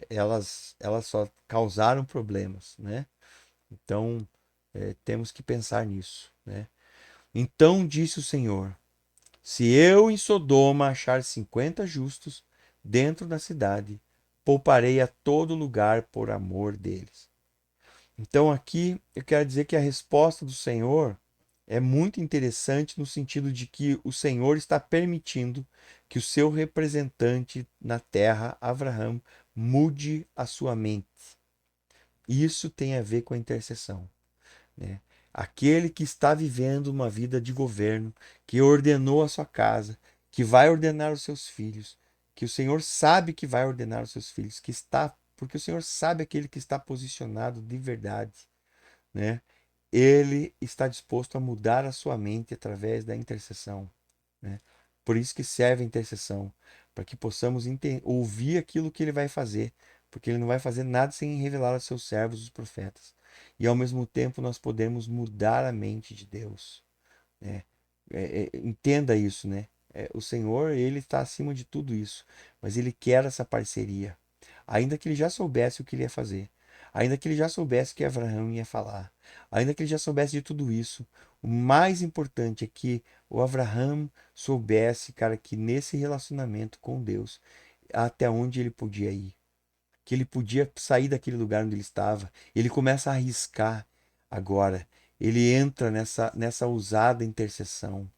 elas só causaram problemas, né? Então, temos que pensar nisso, né? Então disse o Senhor: se eu em Sodoma achar 50 justos dentro da cidade, pouparei a todo lugar por amor deles. Então aqui eu quero dizer que a resposta do Senhor é muito interessante no sentido de que o Senhor está permitindo que o seu representante na terra, Abraão, mude a sua mente. Isso tem a ver com a intercessão, né? Aquele que está vivendo uma vida de governo, que ordenou a sua casa, que vai ordenar os seus filhos, que o Senhor sabe que vai ordenar os seus filhos, que está, porque o Senhor sabe aquele que está posicionado de verdade, né? Ele está disposto a mudar a sua mente através da intercessão, né? Por isso que serve a intercessão, para que possamos ouvir aquilo que ele vai fazer, porque ele não vai fazer nada sem revelar aos seus servos, os profetas. E ao mesmo tempo nós podemos mudar a mente de Deus, né? Entenda isso, né? O Senhor, ele está acima de tudo isso, mas ele quer essa parceria. Ainda que ele já soubesse o que ele ia fazer, ainda que ele já soubesse o que Abraão ia falar, ainda que ele já soubesse de tudo isso, o mais importante é que o Abraão soubesse, cara, que nesse relacionamento com Deus, até onde ele podia ir, que ele podia sair daquele lugar onde ele estava. Ele começa a arriscar agora. Ele entra nessa ousada intercessão,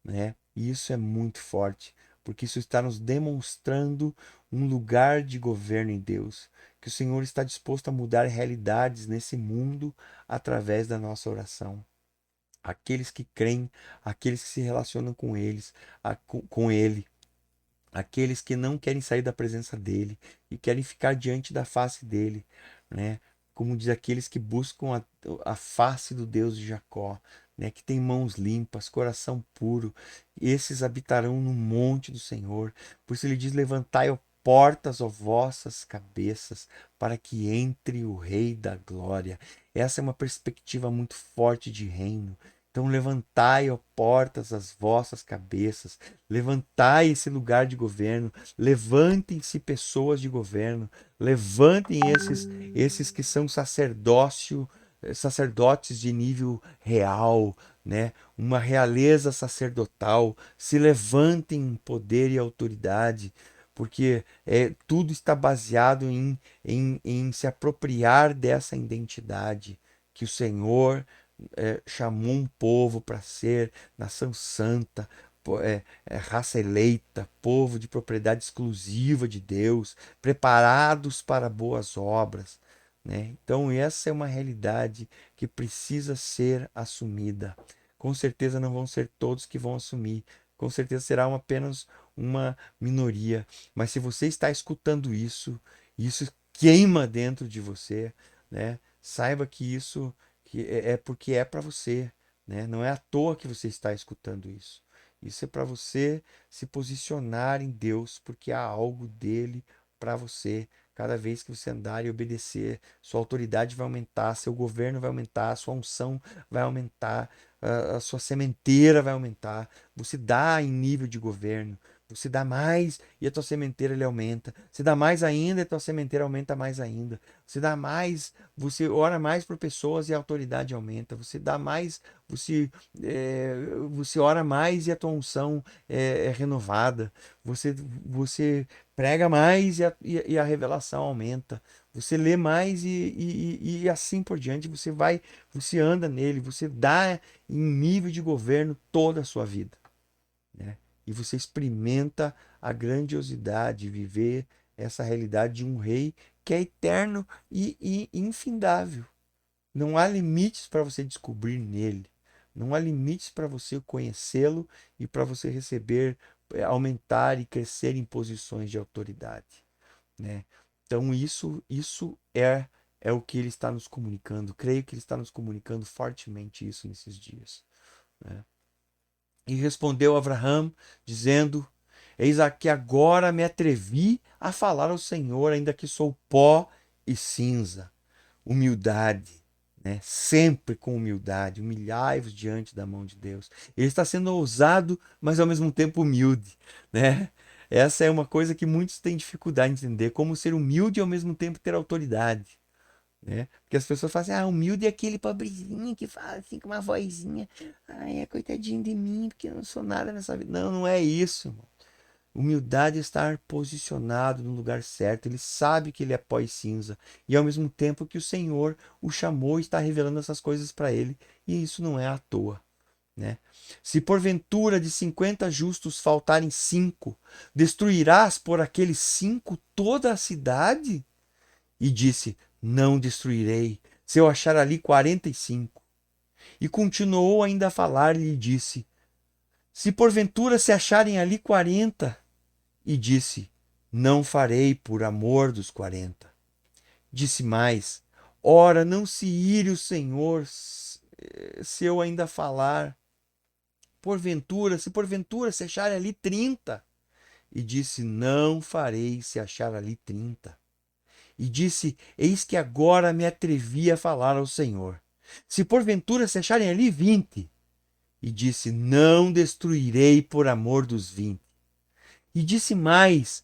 né? E isso é muito forte, porque isso está nos demonstrando um lugar de governo em Deus, que o Senhor está disposto a mudar realidades nesse mundo através da nossa oração. Aqueles que creem, aqueles que se relacionam com eles, com Ele, aqueles que não querem sair da presença dele e querem ficar diante da face dele, né? Como diz aqueles que buscam a face do Deus de Jacó, né? Que tem mãos limpas, coração puro, esses habitarão no monte do Senhor. Por isso ele diz: levantai, ó portas, ó vossas cabeças, para que entre o Rei da Glória. Essa é uma perspectiva muito forte de reino. Então levantai, ó portas, as vossas cabeças, levantai esse lugar de governo, levantem-se pessoas de governo, levantem esses que são sacerdotes de nível real, né? Uma realeza sacerdotal, se levantem em poder e autoridade, porque tudo está baseado em se apropriar dessa identidade que o Senhor chamou um povo para ser nação santa, raça eleita, povo de propriedade exclusiva de Deus, preparados para boas obras, né? Então, essa é uma realidade que precisa ser assumida. Com certeza não vão ser todos que vão assumir, com certeza será apenas uma minoria, mas se você está escutando isso, isso queima dentro de você, né? Saiba que isso é porque é para você, né? Não é à toa que você está escutando isso. Isso é para você se posicionar em Deus, porque há algo dele para você. Cada vez que você andar e obedecer, sua autoridade vai aumentar, seu governo vai aumentar, sua unção vai aumentar, a sua sementeira vai aumentar. Você dá em nível de governo, você dá mais e a tua sementeira ele aumenta. Você dá mais ainda e a tua sementeira aumenta mais ainda. Você dá mais, você ora mais por pessoas e a autoridade aumenta. Você dá mais, você, você ora mais e a tua unção é renovada. Você prega mais e a revelação aumenta. Você lê mais e assim por diante. Você anda nele, você dá em nível de governo toda a sua vida, né? E você experimenta a grandiosidade de viver essa realidade de um rei que é eterno e infindável. Não há limites para você descobrir nele. Não há limites para você conhecê-lo e para você receber, aumentar e crescer em posições de autoridade, né? Então isso é o que ele está nos comunicando. Creio que ele está nos comunicando fortemente isso nesses dias, né? E respondeu Abraão, dizendo: eis aqui agora me atrevi a falar ao Senhor, ainda que sou pó e cinza. Humildade, né? Sempre com humildade. Humilhai-vos diante da mão de Deus. Ele está sendo ousado, mas ao mesmo tempo humilde, né? Essa é uma coisa que muitos têm dificuldade de entender, como ser humilde e ao mesmo tempo ter autoridade, né? Porque as pessoas falam assim: ah, humilde é aquele pobrezinho que fala assim com uma vozinha, ai, é coitadinho de mim, porque eu não sou nada nessa vida. Não, não é isso, irmão. Humildade é estar posicionado no lugar certo. Ele sabe que ele é pó e cinza. E ao mesmo tempo que o Senhor o chamou e está revelando essas coisas para ele. E isso não é à toa, né? Se porventura de 50 justos faltarem 5, destruirás por aqueles 5 toda a cidade? E disse: Não destruirei, se eu achar ali 45. E continuou ainda a falar-lhe e disse: Se porventura se acharem ali 40. E disse: Não farei por amor dos 40. Disse mais: Ora, não se ire o Senhor se eu ainda falar. Se porventura se acharem ali 30. E disse: Não farei se achar ali 30. E disse: Eis que agora me atrevi a falar ao Senhor. Se porventura se acharem ali 20. E disse: Não destruirei por amor dos 20. E disse mais: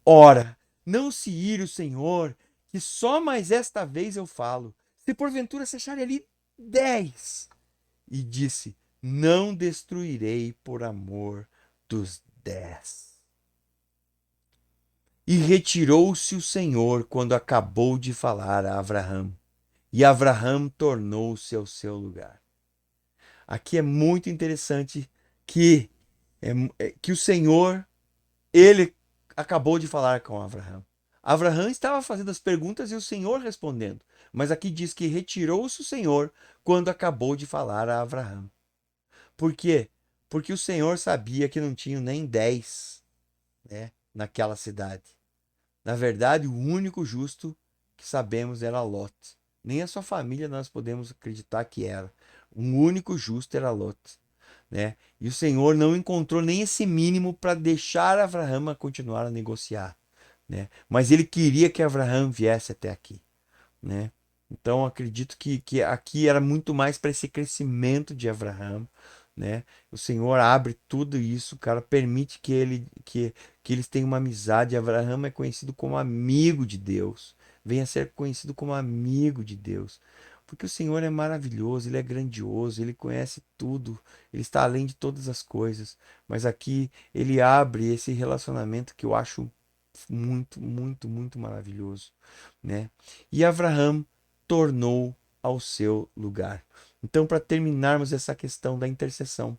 Ora, não se ire o Senhor, que só mais esta vez eu falo. Se porventura se acharem ali 10. E disse: Não destruirei por amor dos 10. E retirou-se o Senhor quando acabou de falar a Abraão. E Abraão tornou-se ao seu lugar. Aqui é muito interessante que, que o Senhor, ele acabou de falar com Abraão. Abraão estava fazendo as perguntas e o Senhor respondendo. Mas aqui diz que retirou-se o Senhor quando acabou de falar a Abraão. Por quê? Porque o Senhor sabia que não tinham nem 10, né, naquela cidade. Na verdade, o único justo que sabemos era Lot. Nem a sua família nós podemos acreditar que era. O único justo era Lot, né? E o Senhor não encontrou nem esse mínimo para deixar Abraão continuar a negociar, né? Mas ele queria que Abraão viesse até aqui, né? Então acredito que aqui era muito mais para esse crescimento de Abraão, né? O Senhor abre tudo isso, cara, permite que eles tenham uma amizade. Abraão é conhecido como amigo de Deus, venha a ser conhecido como amigo de Deus, porque o Senhor é maravilhoso, ele é grandioso, ele conhece tudo, ele está além de todas as coisas. Mas aqui ele abre esse relacionamento que eu acho muito, muito, muito maravilhoso, né? E Abraão tornou ao seu lugar. Então, para terminarmos essa questão da intercessão,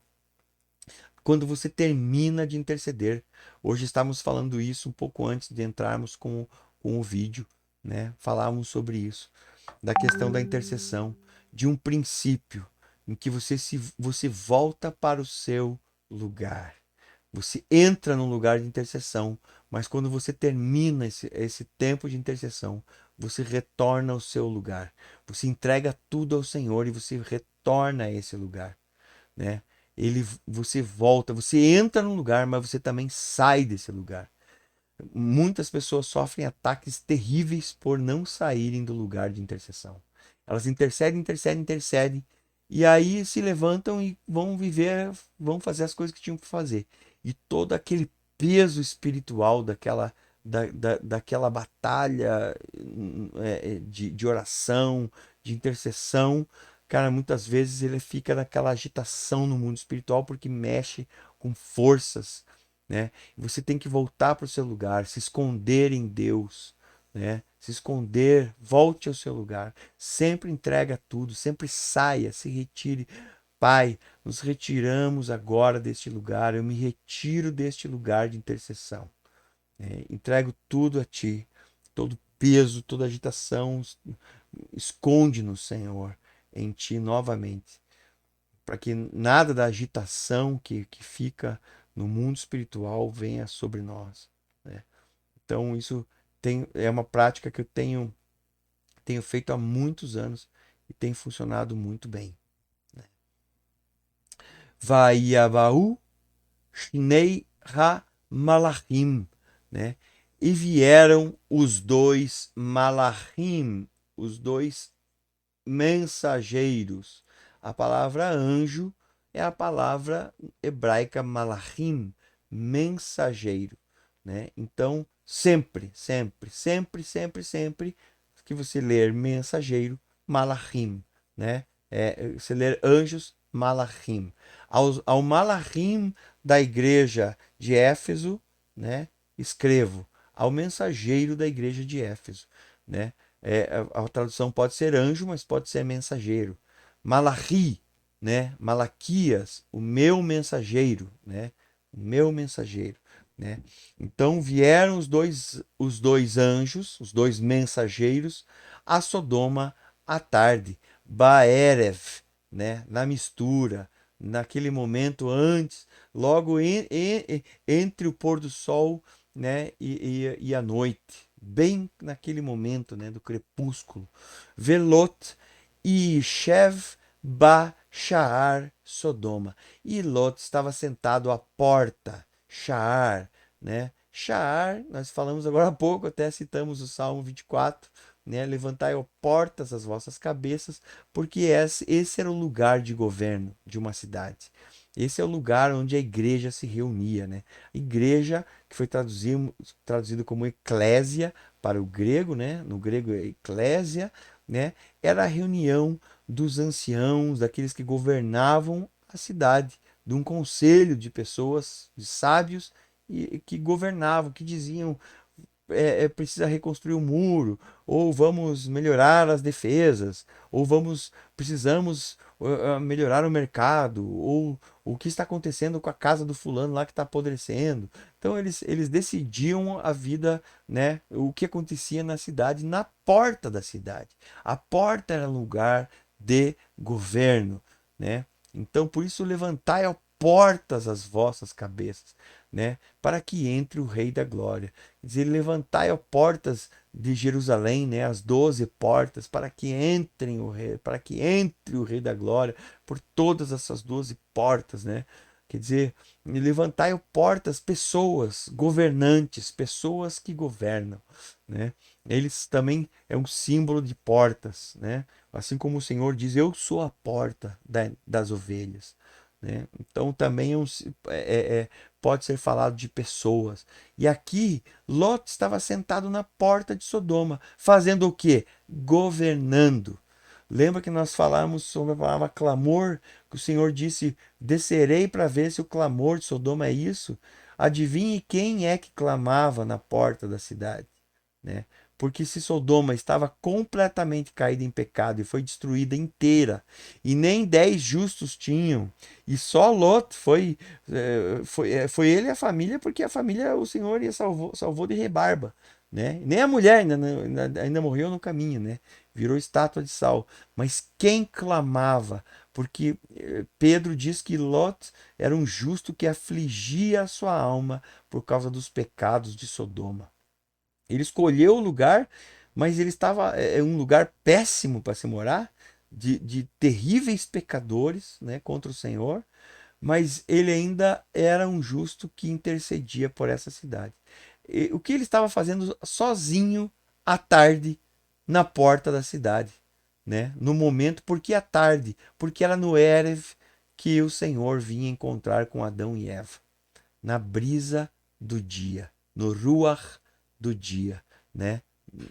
quando você termina de interceder, hoje estávamos falando isso um pouco antes de entrarmos com o vídeo, né? Falávamos sobre isso, da questão da intercessão, de um princípio em que você volta para o seu lugar. Você entra num lugar de intercessão, mas quando você termina esse tempo de intercessão, você retorna ao seu lugar. Você entrega tudo ao Senhor e você retorna a esse lugar, né? Você volta, você entra num lugar, mas você também sai desse lugar. Muitas pessoas sofrem ataques terríveis por não saírem do lugar de intercessão. Elas intercedem, intercedem, intercedem, e aí se levantam e vão viver, vão fazer as coisas que tinham que fazer. E todo aquele peso espiritual daquela batalha de oração, de intercessão, cara, muitas vezes ele fica naquela agitação no mundo espiritual porque mexe com forças, né? Você tem que voltar para o seu lugar, se esconder em Deus, né? Se esconder, volte ao seu lugar. Sempre entrega tudo, sempre saia, se retire. Pai, nos retiramos agora deste lugar. Eu me retiro deste lugar de intercessão, né? Entrego tudo a Ti, todo peso, toda agitação. Esconde-nos, Senhor, em Ti novamente, para que nada da agitação que fica no mundo espiritual venha sobre nós, né? Então isso é uma prática que eu tenho feito há muitos anos e tem funcionado muito bem, né? Vaiavahu Shnei Ha-Malachim, né? E vieram os dois Malachim, os dois mensageiros. A palavra anjo é a palavra hebraica malachim, mensageiro, né? Então, sempre, sempre, sempre, sempre, sempre que você ler mensageiro, malachim, né? Você ler anjos, malachim. Ao malachim da igreja de Éfeso, né? Escrevo ao mensageiro da igreja de Éfeso, né? A tradução pode ser anjo, mas pode ser mensageiro. Malachi, né? Malaquias, o meu mensageiro, né? O meu mensageiro, né? Então vieram os dois anjos, os dois mensageiros, a Sodoma à tarde, Baerev, né? Na mistura, naquele momento antes, logo entre o pôr do sol, né? E a noite, bem naquele momento, né? Do crepúsculo, Velot e Shev Ba-Shaar Sodoma. E Lot estava sentado à porta. Shaar, né? Shaar, nós falamos agora há pouco, até citamos o Salmo 24, né? Levantai, ó portas, as vossas cabeças, porque esse era o lugar de governo de uma cidade. Esse é o lugar onde a igreja se reunia, né? Igreja, que foi traduzido como eclésia para o grego, né? No grego é eclésia, né? Era a reunião dos anciãos, daqueles que governavam a cidade, de um conselho de pessoas, de sábios, e que governavam, que diziam precisa reconstruir o muro, ou vamos melhorar as defesas, ou precisamos melhorar o mercado, ou o que está acontecendo com a casa do fulano lá que está apodrecendo. Então eles decidiam a vida, né, o que acontecia na cidade, na porta da cidade. A porta era lugar de governo, né? Então por isso levantai ó portas as vossas cabeças, né, para que entre o Rei da Glória. Quer dizer, levantai as portas de Jerusalém, né, as 12 portas, para que entre o Rei da Glória por todas essas 12 portas, né? Quer dizer, levantai as portas, pessoas, governantes, pessoas que governam, né? Eles também é um símbolo de portas, né? Assim como o Senhor diz, eu sou a porta das ovelhas, né? Então também pode ser falado de pessoas. E aqui Lot estava sentado na porta de Sodoma, fazendo o quê? Governando. Lembra que nós falamos sobre a palavra clamor, que o Senhor disse: descerei para ver se o clamor de Sodoma é isso? Adivinhe quem é que clamava na porta da cidade, né? Porque se Sodoma estava completamente caída em pecado e foi destruída inteira, e nem 10 justos tinham, e só Lot foi ele e a família, porque a família o Senhor salvou de rebarba, né? Nem a mulher ainda morreu no caminho, né? Virou estátua de sal. Mas quem clamava? Porque Pedro diz que Lot era um justo que afligia a sua alma por causa dos pecados de Sodoma. Ele escolheu o lugar, mas ele estava um lugar péssimo para se morar, de terríveis pecadores, né, contra o Senhor, mas ele ainda era um justo que intercedia por essa cidade. E o que ele estava fazendo sozinho à tarde na porta da cidade, né? No momento, porque à tarde, porque era no Erev que o Senhor vinha encontrar com Adão e Eva, na brisa do dia, no ruach do dia, né?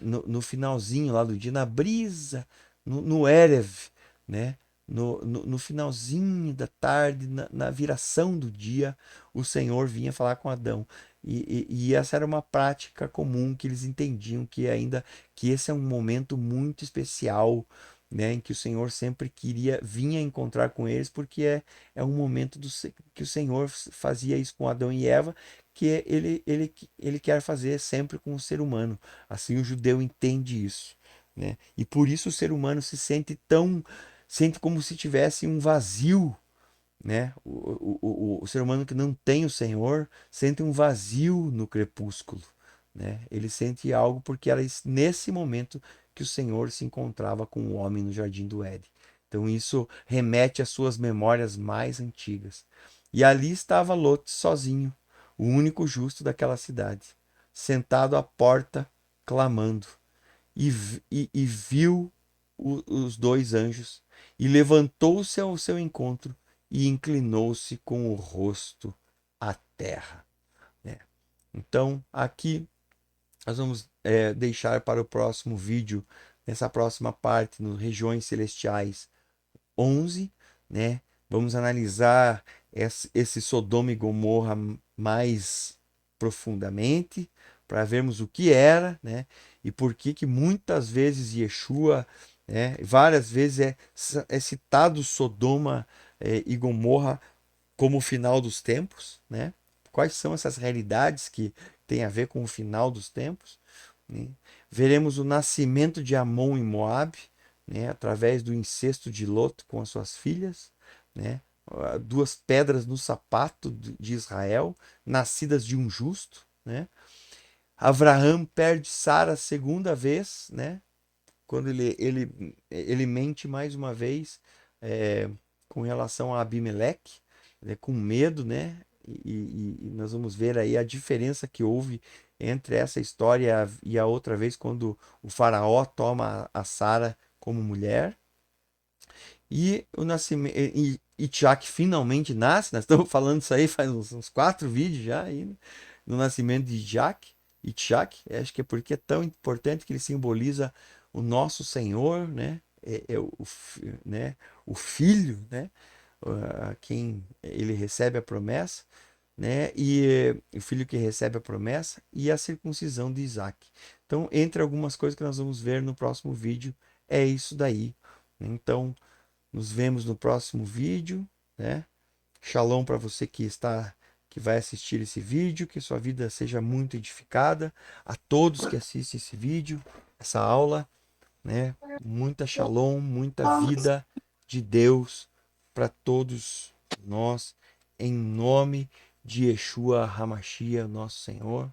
No finalzinho lá do dia, na brisa, no Erev, né? No finalzinho da tarde, na viração do dia, o Senhor vinha falar com Adão. E essa era uma prática comum que eles entendiam que esse é um momento muito especial, né, em que o Senhor sempre vinha encontrar com eles, porque é um momento que o Senhor fazia isso com Adão e Eva, que ele quer fazer sempre com o ser humano. Assim o judeu entende isso, né? E por isso o ser humano sente como se tivesse um vazio, né? O ser humano que não tem o Senhor sente um vazio no crepúsculo, né? Ele sente algo porque era nesse momento que o Senhor se encontrava com o homem no jardim do Éden. Então isso remete às suas memórias mais antigas. E ali estava Lot sozinho, o único justo daquela cidade, sentado à porta, clamando, e viu os dois anjos, e levantou-se ao seu encontro e inclinou-se com o rosto à terra, né? Então, aqui nós vamos deixar para o próximo vídeo, nessa próxima parte, nos Regiões Celestiais 11, né? Vamos analisar esse Sodoma e Gomorra mais profundamente, para vermos o que era, né? E por que que muitas vezes Yeshua né? Várias vezes é citado Sodoma e Gomorra como o final dos tempos, né? Quais são essas realidades que têm a ver com o final dos tempos, né? Veremos o nascimento de Amon e Moabe, né? Através do incesto de Lot com as suas filhas, né? Duas pedras no sapato de Israel, nascidas de um justo, né? Abraão perde Sara a segunda vez, né? Quando ele mente mais uma vez com relação a Abimeleque, né, com medo, né? E nós vamos ver aí a diferença que houve entre essa história e a outra vez, quando o faraó toma a Sara como mulher. E o nascimento. E Tiago finalmente nasce, nós estamos falando isso aí faz uns 4 vídeos já aí, né? No nascimento de Isaac e Tiago. Acho que é porque é tão importante que ele simboliza o nosso Senhor, né? Né? O filho, né? A quem ele recebe a promessa, né? E o filho que recebe a promessa e a circuncisão de Isaac. Então, entre algumas coisas que nós vamos ver no próximo vídeo, é isso daí. Então, nos vemos no próximo vídeo, né? Shalom para você que vai assistir esse vídeo, que sua vida seja muito edificada. A todos que assistem esse vídeo, essa aula, né? Muita shalom, muita vida de Deus para todos nós, em nome de Yeshua HaMashiach, nosso Senhor.